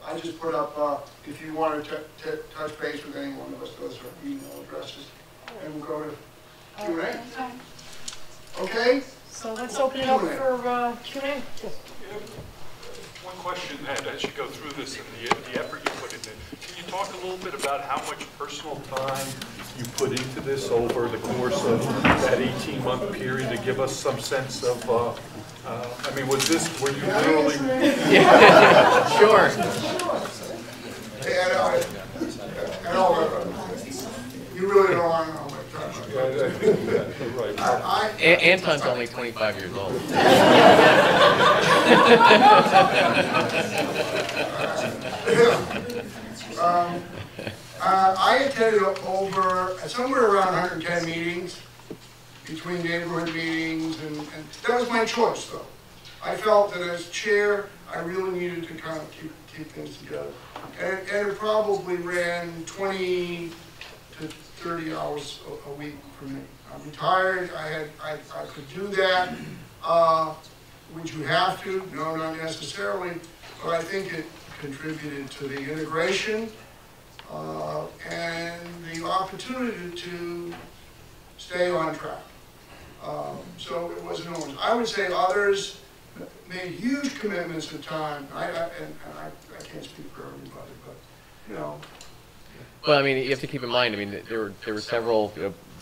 I just put up, if you want to touch base with any one of us, those are email addresses. And we'll go to Q&A. Okay? So let's open it up for Q&A. One question, and as you go through this and the effort you put in it, can you talk a little bit about how much personal time you put into this over the course of that 18-month period to give us some sense of, I mean, were you literally? Yeah. Sure. You really don't want to know my time. Anton's only 25 years old. I attended somewhere around 110 meetings, between neighborhood meetings, and that was my choice, though. I felt that as chair, I really needed to kind of keep things together. And it probably ran 20 to 30 hours a week for me. I'm retired, I could do that. Would you have to? No, not necessarily, but I think it contributed to the integration and the opportunity to stay on track. So it wasn't always. I would say others made huge commitments of time. I can't speak for everybody, but you know. Well, I mean, you have to keep in mind. I mean, there were several.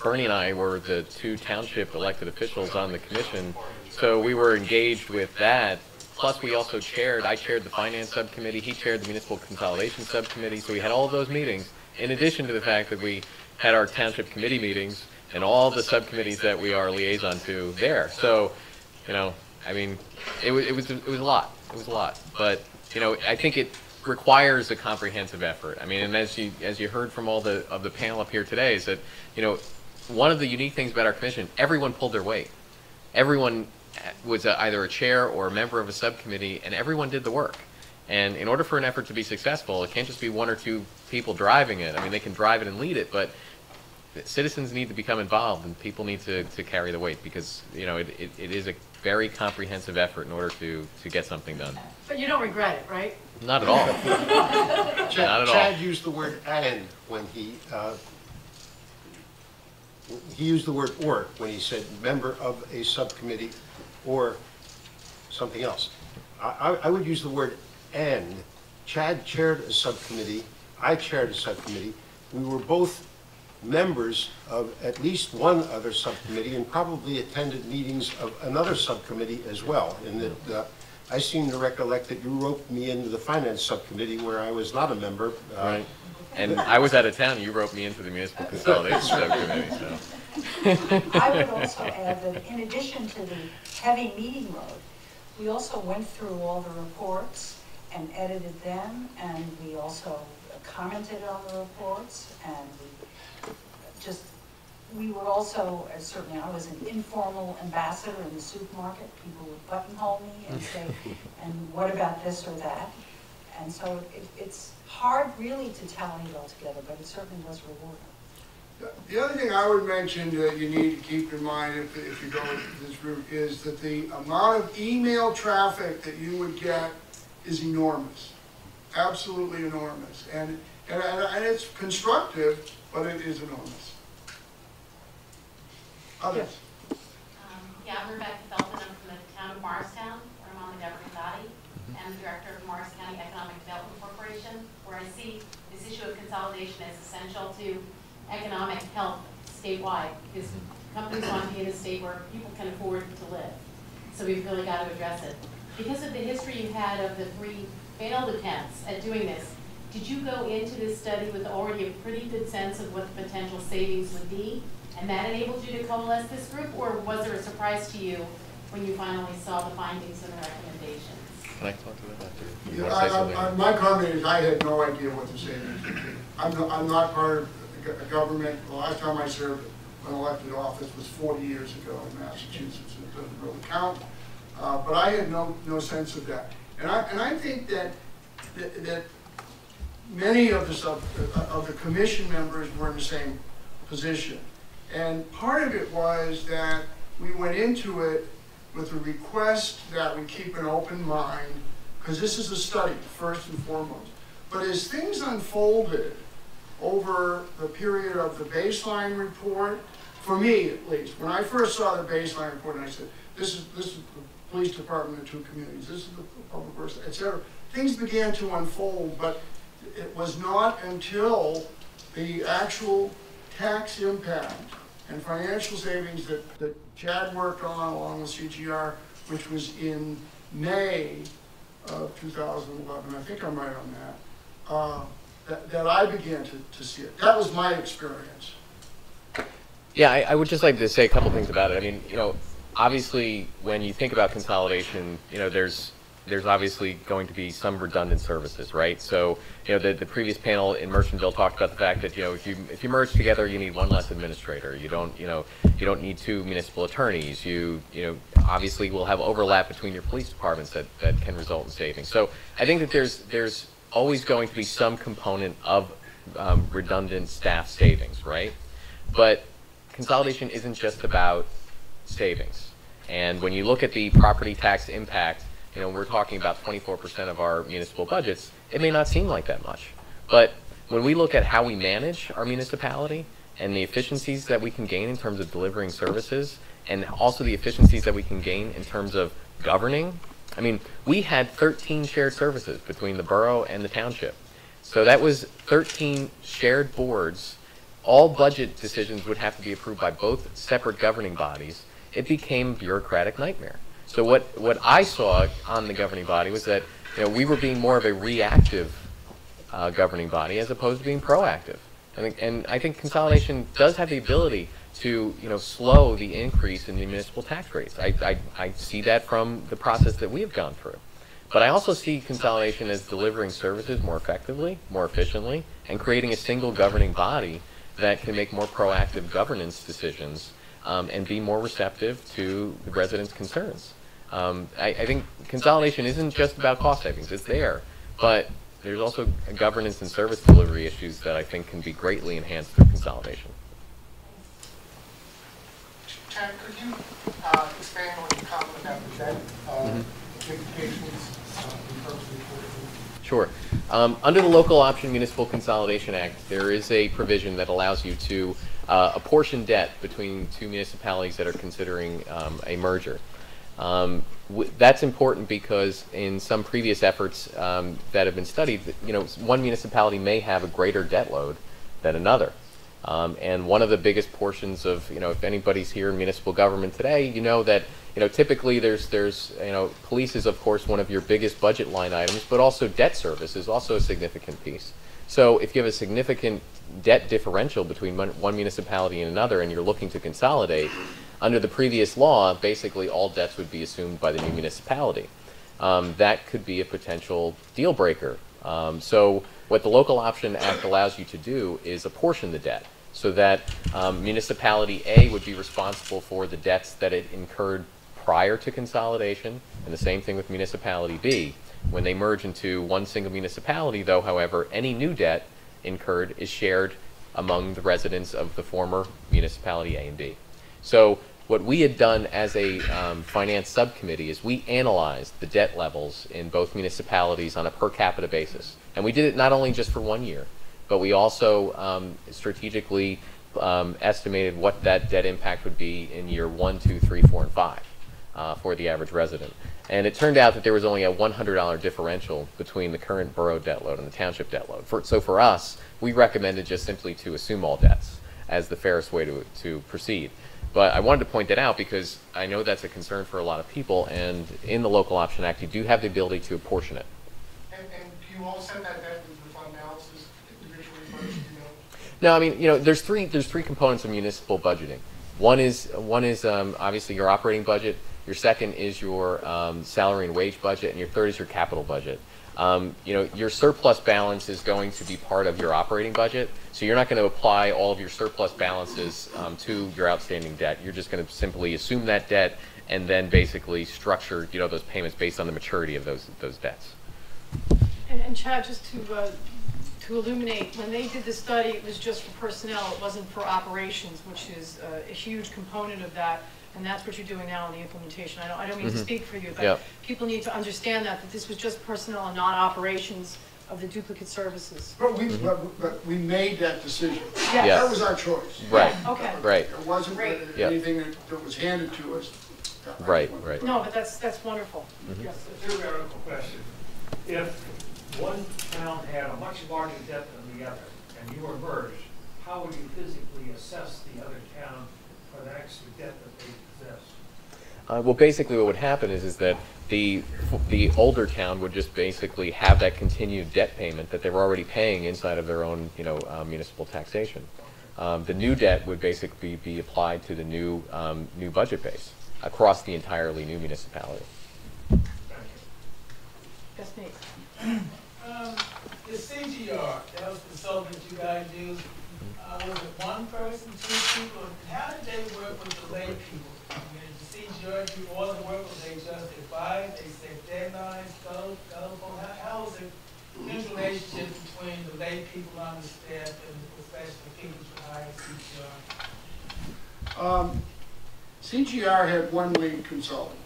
Bernie and I were the two township elected officials on the commission, so we were engaged with that. Plus, we also chaired. I chaired the finance subcommittee. He chaired the municipal consolidation subcommittee. So we had all of those meetings. In addition to the fact that we had our township committee meetings and all the subcommittees that we are liaison to there. So, you know, I mean, it was a lot. It was a lot. But you know, I think it requires a comprehensive effort. I mean, and as you heard from all of the panel up here today, is that, you know, one of the unique things about our commission, everyone pulled their weight. Everyone was either a chair or a member of a subcommittee, and everyone did the work. And in order for an effort to be successful, it can't just be one or two people driving it. I mean, they can drive it and lead it, but citizens need to become involved, and people need to carry the weight, because, you know, it is a very comprehensive effort in order to get something done. But you don't regret it, right? Not at all. Not at all. Chad used the word "and" when he used the word "or" when he said member of a subcommittee or something else. I would use the word "and." Chad chaired a subcommittee. I chaired a subcommittee. We were both members of at least one other subcommittee and probably attended meetings of another subcommittee as well. And that I seem to recollect that you roped me into the finance subcommittee where I was not a member. Right. And I was out of town. You roped me into the municipal consolidation subcommittee. So. I would also add that in addition to the heavy meeting load, we also went through all the reports and edited them, and we also commented on the reports, and we were also, certainly I was an informal ambassador in the supermarket. People would buttonhole me and say, and what about this or that? And so it's hard really to tally it all together, but it certainly was rewarding. The other thing I would mention that you need to keep in mind if you go this route is that the amount of email traffic that you would get is enormous, absolutely enormous, and it's constructive, but it is enormous. Others? Yeah, I'm Rebecca Felton. I'm from the town of Morristown, where I'm on the governing body, and the director of Morris County Economic Development Corporation, where I see this issue of consolidation as essential to economic health statewide, because companies want to be in a state where people can afford to live. So we've really got to address it. Because of the history you had of the 3 failed attempts at doing this, did you go into this study with already a pretty good sense of what the potential savings would be? And that enabled you to coalesce this group, or was there a surprise to you when you finally saw the findings and the recommendations? Can I talk to that after? You Yeah, wanna say something? my comment is I had no idea what the savings would be. I'm not part of a government. The last time I served an elected office was 40 years ago in Massachusetts. It doesn't really count. But I had no sense of that. And I think that many of the commission members were in the same position. And part of it was that we went into it with a request that we keep an open mind, because this is a study, first and foremost. But as things unfolded over the period of the baseline report, for me at least, when I first saw the baseline report and I said, this is the police department in 2 communities, this is the public works, etc., things began to unfold, but it was not until the actual tax impact and financial savings that Chad worked on along with CGR, which was in May of 2011, I think I'm right on that, that I began to see it. That was my experience. Yeah, I would just like to say a couple things about it. I mean, obviously, when you think about consolidation, there's obviously going to be some redundant services, right? So, the previous panel in Merchantville talked about the fact that, if you merge together, you need 1 less administrator. You don't need 2 municipal attorneys. You obviously will have overlap between your police departments that can result in savings. So I think that there's always going to be some component of redundant staff savings, right? But consolidation isn't just about savings. And when you look at the property tax impact, we're talking about 24% of our municipal budgets. It may not seem like that much. But when we look at how we manage our municipality and the efficiencies that we can gain in terms of delivering services, and also the efficiencies that we can gain in terms of governing, I mean, we had 13 shared services between the borough and the township. So that was 13 shared boards. All budget decisions would have to be approved by both separate governing bodies. It became a bureaucratic nightmare. So what I saw on the governing body was that we were being more of a reactive governing body as opposed to being proactive. And I think consolidation does have the ability to slow the increase in the municipal tax rates. I see that from the process that we have gone through. But I also see consolidation as delivering services more effectively, more efficiently, and creating a single governing body that can make more proactive governance decisions and be more receptive to the residents' concerns. I think consolidation isn't just about cost savings. It's there, but there's also governance and service delivery issues that I think can be greatly enhanced through consolidation. Chad, could you expand on your comment about the debt implications in terms of reporting? Sure. Under the Local Option Municipal Consolidation Act, there is a provision that allows you to apportion debt between 2 municipalities that are considering a merger. That's important because in some previous efforts that have been studied, one municipality may have a greater debt load than another. And one of the biggest portions of, if anybody's here in municipal government today, you know that, typically there's police is of course one of your biggest budget line items, but also debt service is also a significant piece. So if you have a significant debt differential between one municipality and another and you're looking to consolidate, under the previous law, basically all debts would be assumed by the new municipality. That could be a potential deal breaker. So what the Local Option Act allows you to do is apportion the debt so that municipality A would be responsible for the debts that it incurred prior to consolidation, and the same thing with municipality B. When they merge into one single municipality, though, however, any new debt incurred is shared among the residents of the former municipality A and B. So what we had done as a finance subcommittee is we analyzed the debt levels in both municipalities on a per capita basis. And we did it not only just for 1 year, but we also strategically estimated what that debt impact would be in year 1, 2, 3, 4, and 5 for the average resident. And it turned out that there was only a $100 differential between the current borough debt load and the township debt load. So for us, we recommended just simply to assume all debts as the fairest way to proceed. But I wanted to point that out because I know that's a concern for a lot of people, and in the Local Option Act, you do have the ability to apportion it. And do you all set that debt into the fund balances individually first, you know? No, I mean, there's three components of municipal budgeting. One is obviously your operating budget. Your second is your salary and wage budget, and your third is your capital budget. Your surplus balance is going to be part of your operating budget, so you're not going to apply all of your surplus balances to your outstanding debt. You're just going to simply assume that debt and then basically structure those payments based on the maturity of those debts. And Chad, just to illuminate, when they did the study, it was just for personnel, it wasn't for operations, which is a huge component of that. And that's what you're doing now in the implementation. I don't mean to speak for you, but people need to understand that this was just personnel and not operations of the duplicate services. But we made that decision. Yes. That was our choice. Right. Okay. Right. It wasn't anything that was handed to us. Right. No, but that's wonderful. Yes. A theoretical question. If one town had a much larger debt than the other, and you were merged, how would you physically assess the other town for the extra debt that they possess? Well, basically what would happen is that the older town would just basically have that continued debt payment that they were already paying inside of their own municipal taxation. The new debt would basically be applied to the new budget base across the entirely new municipality. Yes, Nate. The CGR, that was the consultant you guys used, was it one person, two people? How did they work with the lay people? I mean, the CGR do all the work, or they just advise, they set deadlines, how was the interrelationship between the lay people on the staff and the professional people who hire CGR? CGR had one lead consultant,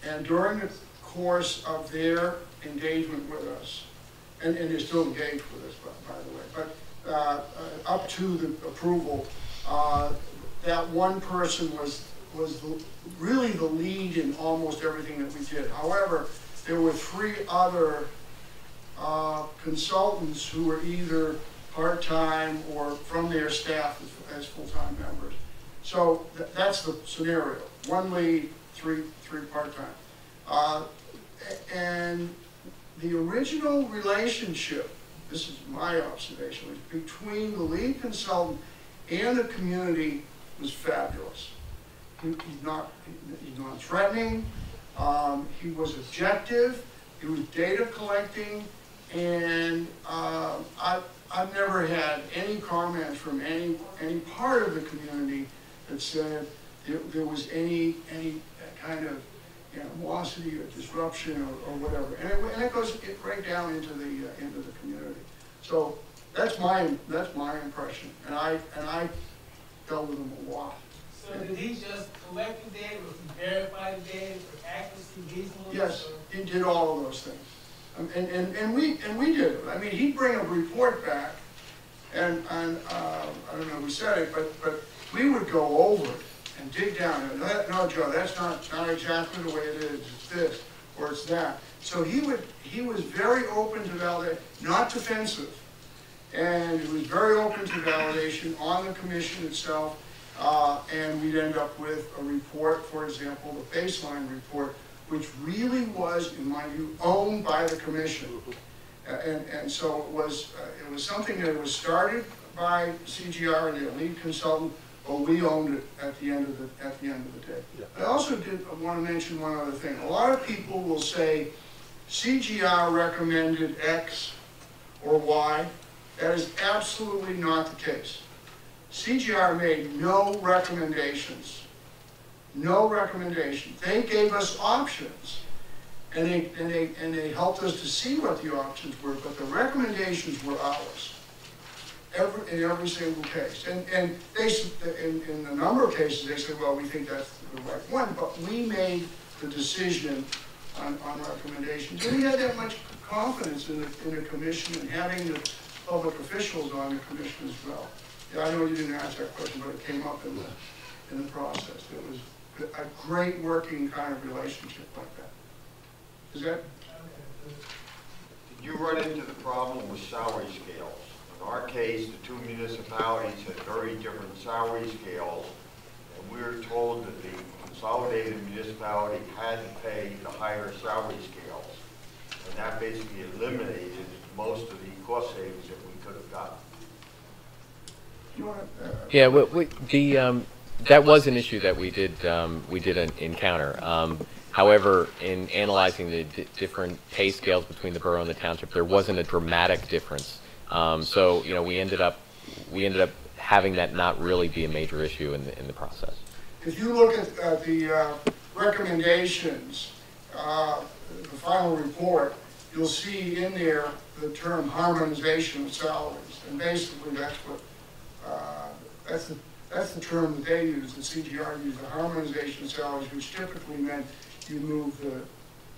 and during the course of their engagement with us, and they're still engaged with us, by the way, but up to the approval, that one person was really the lead in almost everything that we did. However, there were 3 other consultants who were either part-time or from their staff as full-time members. So that's the scenario. 1 lead, 3 part-time. And the original relationship, this is my observation, was between the lead consultant and the community was fabulous. He's non-threatening, he was objective, he was data collecting, and I've never had any comments from any part of the community that said there was any kind of animosity or disruption or whatever, and it goes right down into the community. So that's my impression, and I dealt with him a lot. So did he just collect the data, was he verify the data for accuracy, reasonableness? Yes, he did all of those things, and we did it. I mean, he'd bring a report back, and I don't know who said it, but we would go over it and dig down. And no, Joe, that's not exactly the way it is. It's this or it's that. So he was very open to validation, not defensive, and he was very open to validation on the commission itself. And we'd end up with a report, for example, the baseline report, which really was, in my view, owned by the commission. And so it was something that was started by CGR and their lead consultant, but we owned it at the end of the day. Yeah. I also did want to mention one other thing. A lot of people will say CGR recommended X or Y. That is absolutely not the case. CGR made no recommendations. No recommendations. They gave us options. And they helped us to see what the options were, but the recommendations were ours. In every single case. And they, in a number of cases, they said, well, we think that's the right one, but we made the decision on recommendations. And we had that much confidence in the commission and having the public officials on the commission as well. Yeah, I know you didn't ask that question, but it came up in the process. It was a great working kind of relationship like that. Is that? Did you run into the problem with salary scales? In our case, the two municipalities had very different salary scales, and we were told that the consolidated municipality had to pay the higher salary scales, and that basically eliminated most of the cost savings that we could have gotten. Yeah, that was an issue that we did encounter. However, in analyzing the different pay scales between the borough and the township, there wasn't a dramatic difference. So we ended up having that not really be a major issue in the process. If you look at the recommendations, the final report, you'll see in there the term harmonization of salaries, and basically that's what that's the term that they use. The CGR used, the harmonization of salaries, which typically meant you move the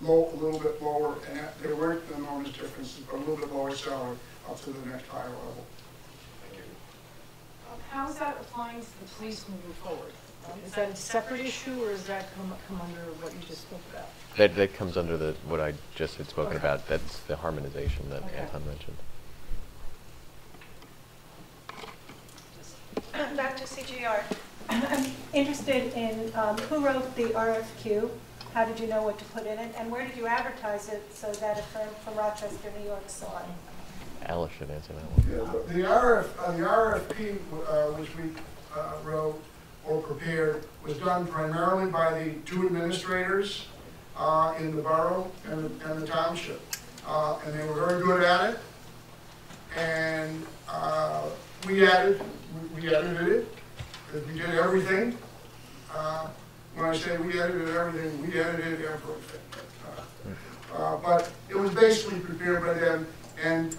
a little bit lower, and there weren't enormous differences, but a little bit lower salary up to the next higher level. Thank you. How is that applying to the police moving forward? Is that a separate issue, or does that come under what you just spoke about? That comes under what I just had spoken about. That's the harmonization that Anton mentioned. Back to CGR. I'm interested in who wrote the RFQ, how did you know what to put in it, and where did you advertise it so that a firm from Rochester, New York saw it? Alice should answer that one. Yeah, the RFP which we wrote or prepared was done primarily by the two administrators in the borough and the township. And they were very good at it. And we edited it, because we did everything. When I say we edited everything, we edited everything. But it was basically prepared by them, and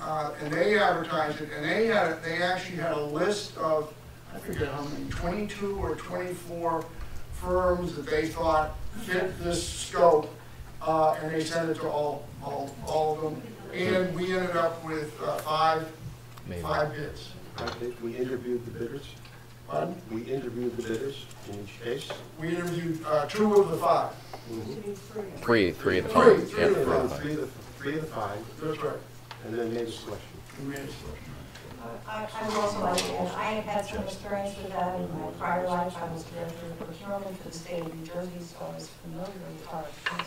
they advertised it, and they actually had a list of, I forget how many, 22 or 24 firms that they thought fit this scope, and they sent it to all of them. And we ended up with five bids. We interviewed the bidders. Pardon? We interviewed the bidders in each case. We interviewed 2 of the 5. Three of the Three five. of the Yeah. five. Three of the 5, That's right. and then made a selection. We made a selection. I would also like to add, I have had some experience with that in my prior life. I was director of procurement for the state of New Jersey, so I was familiar with RFPs.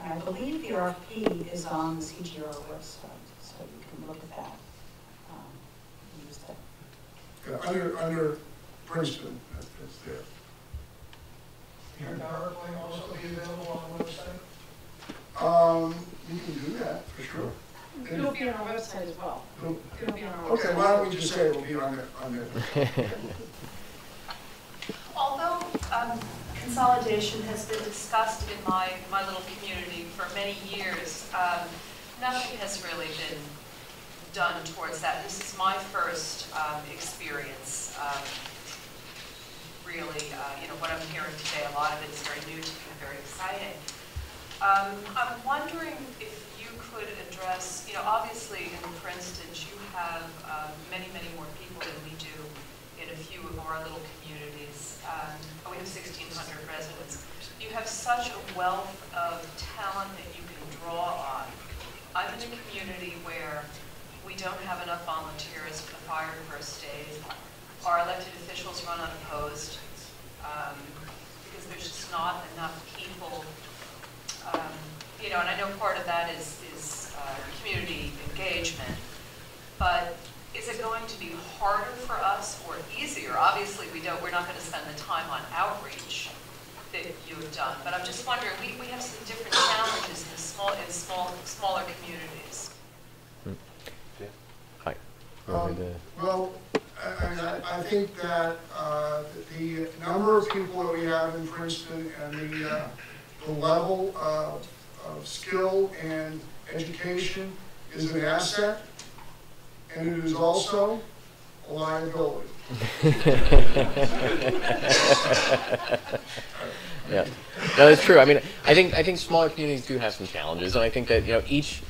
And I believe the RFP is on the CGR website, so you can look at that. Use that. Yeah, under Princeton, that's there. Can the PowerPoint also be available on the website? You can do that, for sure. It'll be on our website as well. It'll be on our website. Okay, why don't we just say it will be on there. Although consolidation has been discussed in my little community for many years, nothing has really been done towards that. This is my first experience. Really, what I'm hearing today, a lot of it is very new to me, very exciting. I'm wondering if you could address, obviously in Princeton you have many, many more people than we do in a few of our little communities. We have 1,600 residents. You have such a wealth of talent that you can draw on. I'm in a community where we don't have enough volunteers for the fire and first aid. Our elected officials run unopposed because there's just not enough people you know, and I know part of that is community engagement, but is it going to be harder for us or easier? Obviously, we're not going to spend the time on outreach that you have done, but I'm just wondering, we have some different challenges in smaller communities. Hi. Well, I think that the number of people that we have in Princeton and the level of skill and education is an asset, and it is also a liability. Yeah, no, that's true. I mean, I think smaller communities do have some challenges, and I think that, you know, each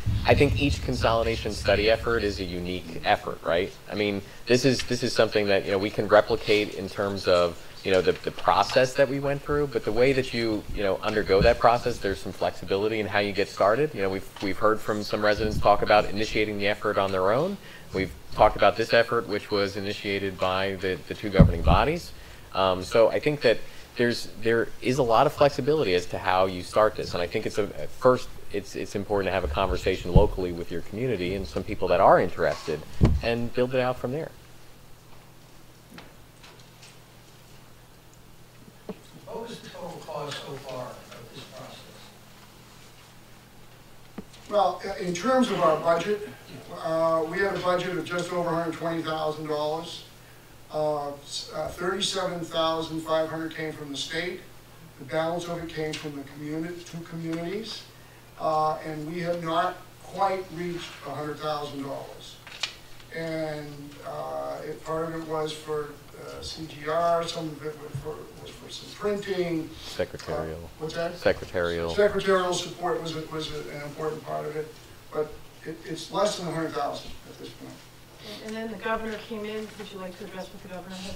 consolidation study effort is a unique effort, right? I mean, this is something that, you know, we can replicate in terms of, you know, the process that we went through, but the way that you know, undergo that process, there's some flexibility in how you get started. You know, we've heard from some residents talk about initiating the effort on their own. We've talked about this effort, which was initiated by the two governing bodies. So I think that there is a lot of flexibility as to how you start this, and I think it's important to have a conversation locally with your community and some people that are interested, and build it out from there. What was the total cost so far of this process? Well, in terms of our budget, we had a budget of just over $120,000. $37,500 came from the state. The balance of it came from the two communities, and we have not quite reached $100,000. And part of it was for CGR, some of it was for some printing. Secretarial. What's that? Secretarial. Secretarial support was an important part of it, but it's less than $100,000 at this point. And then the governor came in. Would you like to address what the governor has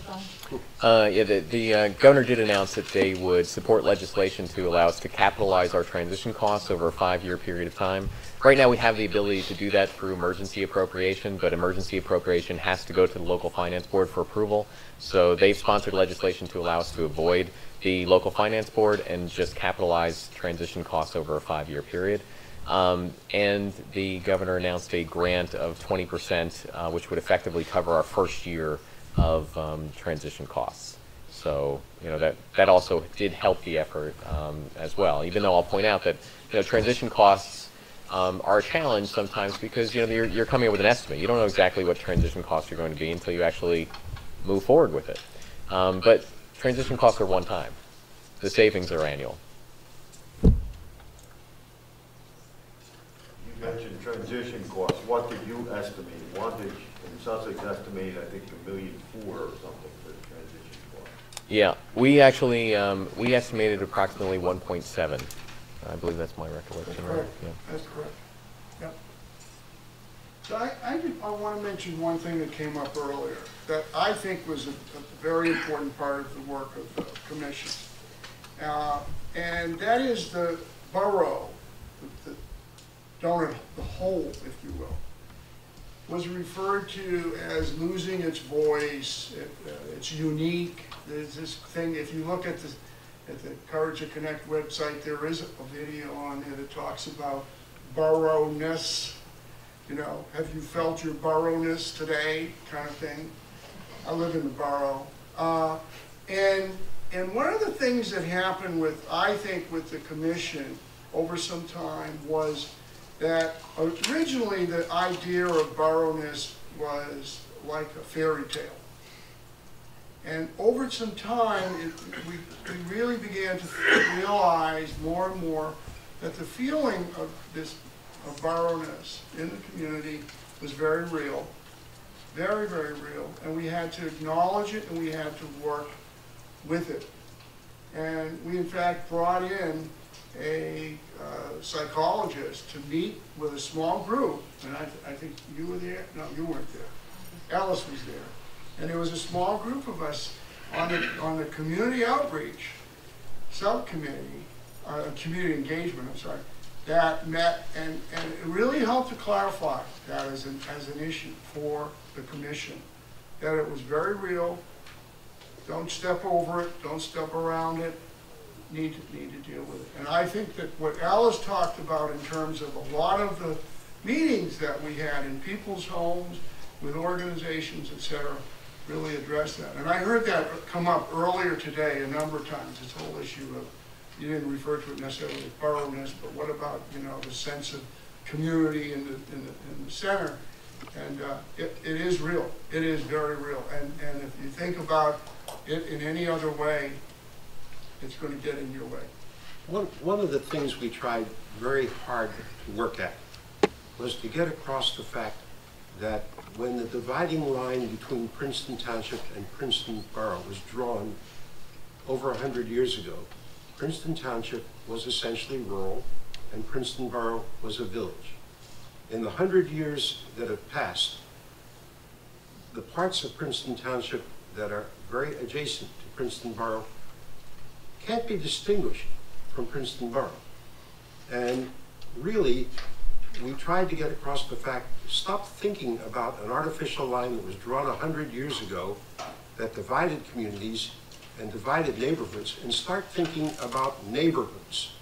done? Yeah, the governor did announce that they would support legislation to allow us to capitalize our transition costs over a 5-year period of time. Right now we have the ability to do that through emergency appropriation, but emergency appropriation has to go to the local finance board for approval. So they've sponsored legislation to allow us to avoid the local finance board and just capitalize transition costs over a 5-year period. And the governor announced a grant of 20%, which would effectively cover our first year of transition costs. So, you know, that also did help the effort as well. Even though I'll point out that, you know, transition costs are a challenge sometimes because, you know, you're coming up with an estimate. You don't know exactly what transition costs are going to be until you actually move forward with it. But transition costs are one time. The savings are annual. You mentioned transition costs. What did you estimate? Wantage and Sussex estimated, I think, $1.4 million or something for the transition cost. Yeah, we actually we estimated approximately 1.7. I believe that's my recollection. That's correct. Right? Yeah. That's correct. Yep. So I want to mention one thing that came up earlier that I think was a very important part of the work of the commission, and that is the borough, the donut, the hole, if you will, was referred to as losing its voice. It's unique. There's this thing, if you look at the Courage to Connect website, there is a video on there that talks about boroughness. You know, have you felt your boroughness today, kind of thing. I live in the borough. And one of the things that happened with, I think, with the commission over some time was that originally the idea of boroughness was like a fairy tale. And over some time, we really began to realize more and more that the feeling of this boroughness in the community was very real, very, very real. And we had to acknowledge it and we had to work with it. And we, in fact, brought in a psychologist to meet with a small group, and I think you were there. No, you weren't there. Alice was there, and there was a small group of us on the community outreach subcommittee, community engagement. I'm sorry, that met, and it really helped to clarify that as an issue for the commission, that it was very real. Don't step over it. Don't step around it. need to deal with it. And I think that what Alice talked about in terms of a lot of the meetings that we had in people's homes, with organizations, et cetera, really addressed that. And I heard that come up earlier today a number of times, this whole issue of, you didn't refer to it necessarily as boroughness, but what about, you know, the sense of community in the center? And it is real. It is very real. And if you think about it in any other way, it's going to get in your way. One of the things we tried very hard to work at was to get across the fact that when the dividing line between Princeton Township and Princeton Borough was drawn over 100 years ago, Princeton Township was essentially rural and Princeton Borough was a village. In the 100 years that have passed, the parts of Princeton Township that are very adjacent to Princeton Borough can't be distinguished from Princeton Borough. And really, we tried to get across the fact, stop thinking about an artificial line that was drawn 100 years ago that divided communities and divided neighborhoods, and start thinking about neighborhoods.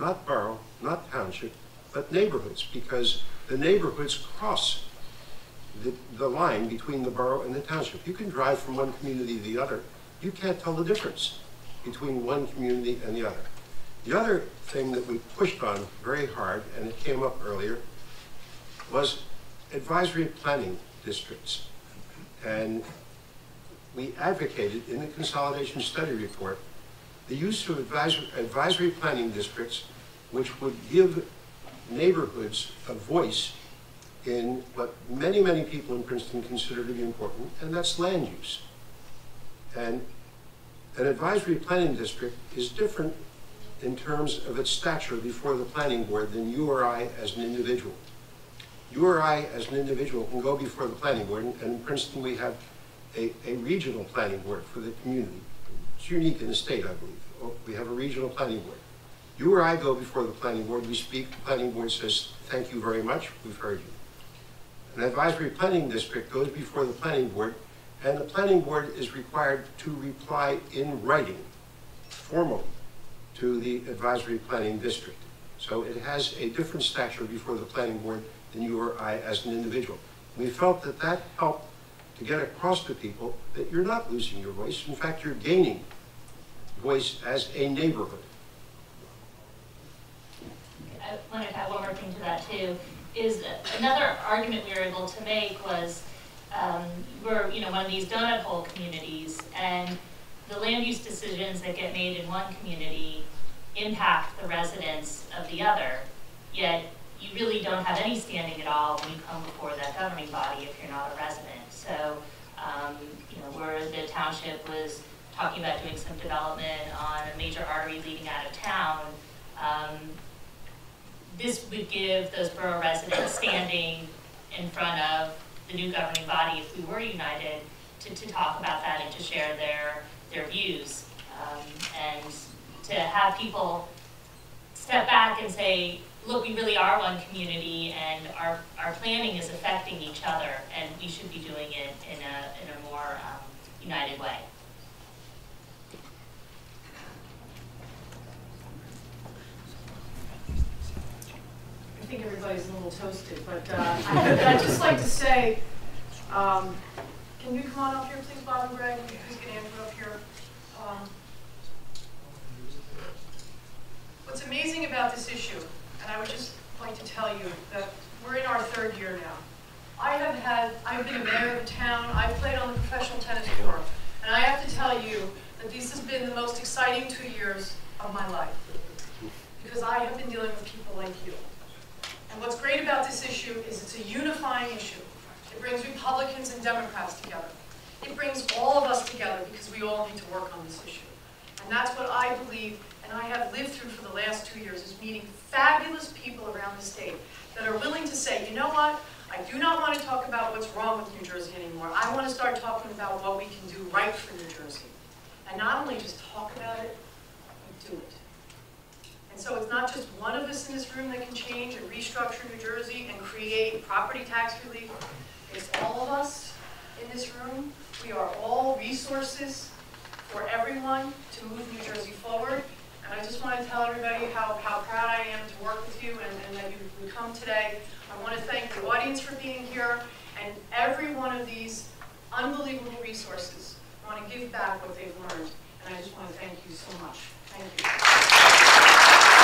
Not borough, not township, but neighborhoods, because the neighborhoods cross the line between the borough and the township. You can drive from one community to the other. You can't tell the difference between one community and the other. The other thing that we pushed on very hard, and it came up earlier, was advisory planning districts. And we advocated in the Consolidation Study Report the use of advisory planning districts, which would give neighborhoods a voice in what many, many people in Princeton consider to be important, and that's land use. And an advisory planning district is different in terms of its stature before the planning board than you or I as an individual. You or I as an individual can go before the planning board, and in Princeton we have a regional planning board for the community. It's unique in the state, I believe. We have a regional planning board. You or I go before the planning board, we speak, the planning board says, thank you very much, we've heard you. An advisory planning district goes before the planning board, and the planning board is required to reply in writing, formally, to the advisory planning district. So it has a different stature before the planning board than you or I as an individual. We felt that that helped to get across to people that you're not losing your voice. In fact, you're gaining voice as a neighborhood. I want to add one more thing to that too, is another argument we were able to make was we're one of these donut hole communities, and the land use decisions that get made in one community impact the residents of the other, yet you really don't have any standing at all when you come before that governing body if you're not a resident. So, where the township was talking about doing some development on a major artery leading out of town, this would give those borough residents standing in front of the new governing body, if we were united, to talk about that and to share their views. And to have people step back and say, look, we really are one community, and our planning is affecting each other, and we should be doing it in a more united way. I think everybody's a little toasted, but I'd just like to say, can you come on up here, please, Bob and Greg? Please get Andrew up here. What's amazing about this issue, and I would just like to tell you that we're in our third year now. I've been a mayor of the town, I've played on the professional tennis court, and I have to tell you that this has been the most exciting 2 years of my life, because I have been dealing with people like you. And what's great about this issue is it's a unifying issue. It brings Republicans and Democrats together. It brings all of us together because we all need to work on this issue. And that's what I believe, and I have lived through for the last 2 years, is meeting fabulous people around the state that are willing to say, you know what, I do not want to talk about what's wrong with New Jersey anymore. I want to start talking about what we can do right for New Jersey. And not only just talk about it, but do it. And so it's not just one of us in this room that can change and restructure New Jersey and create property tax relief. It's all of us in this room. We are all resources for everyone to move New Jersey forward. And I just want to tell everybody how proud I am to work with you and that you would come today. I want to thank the audience for being here, and every one of these unbelievable resources want to give back what they've learned. And I just want to thank you so much. Thank you.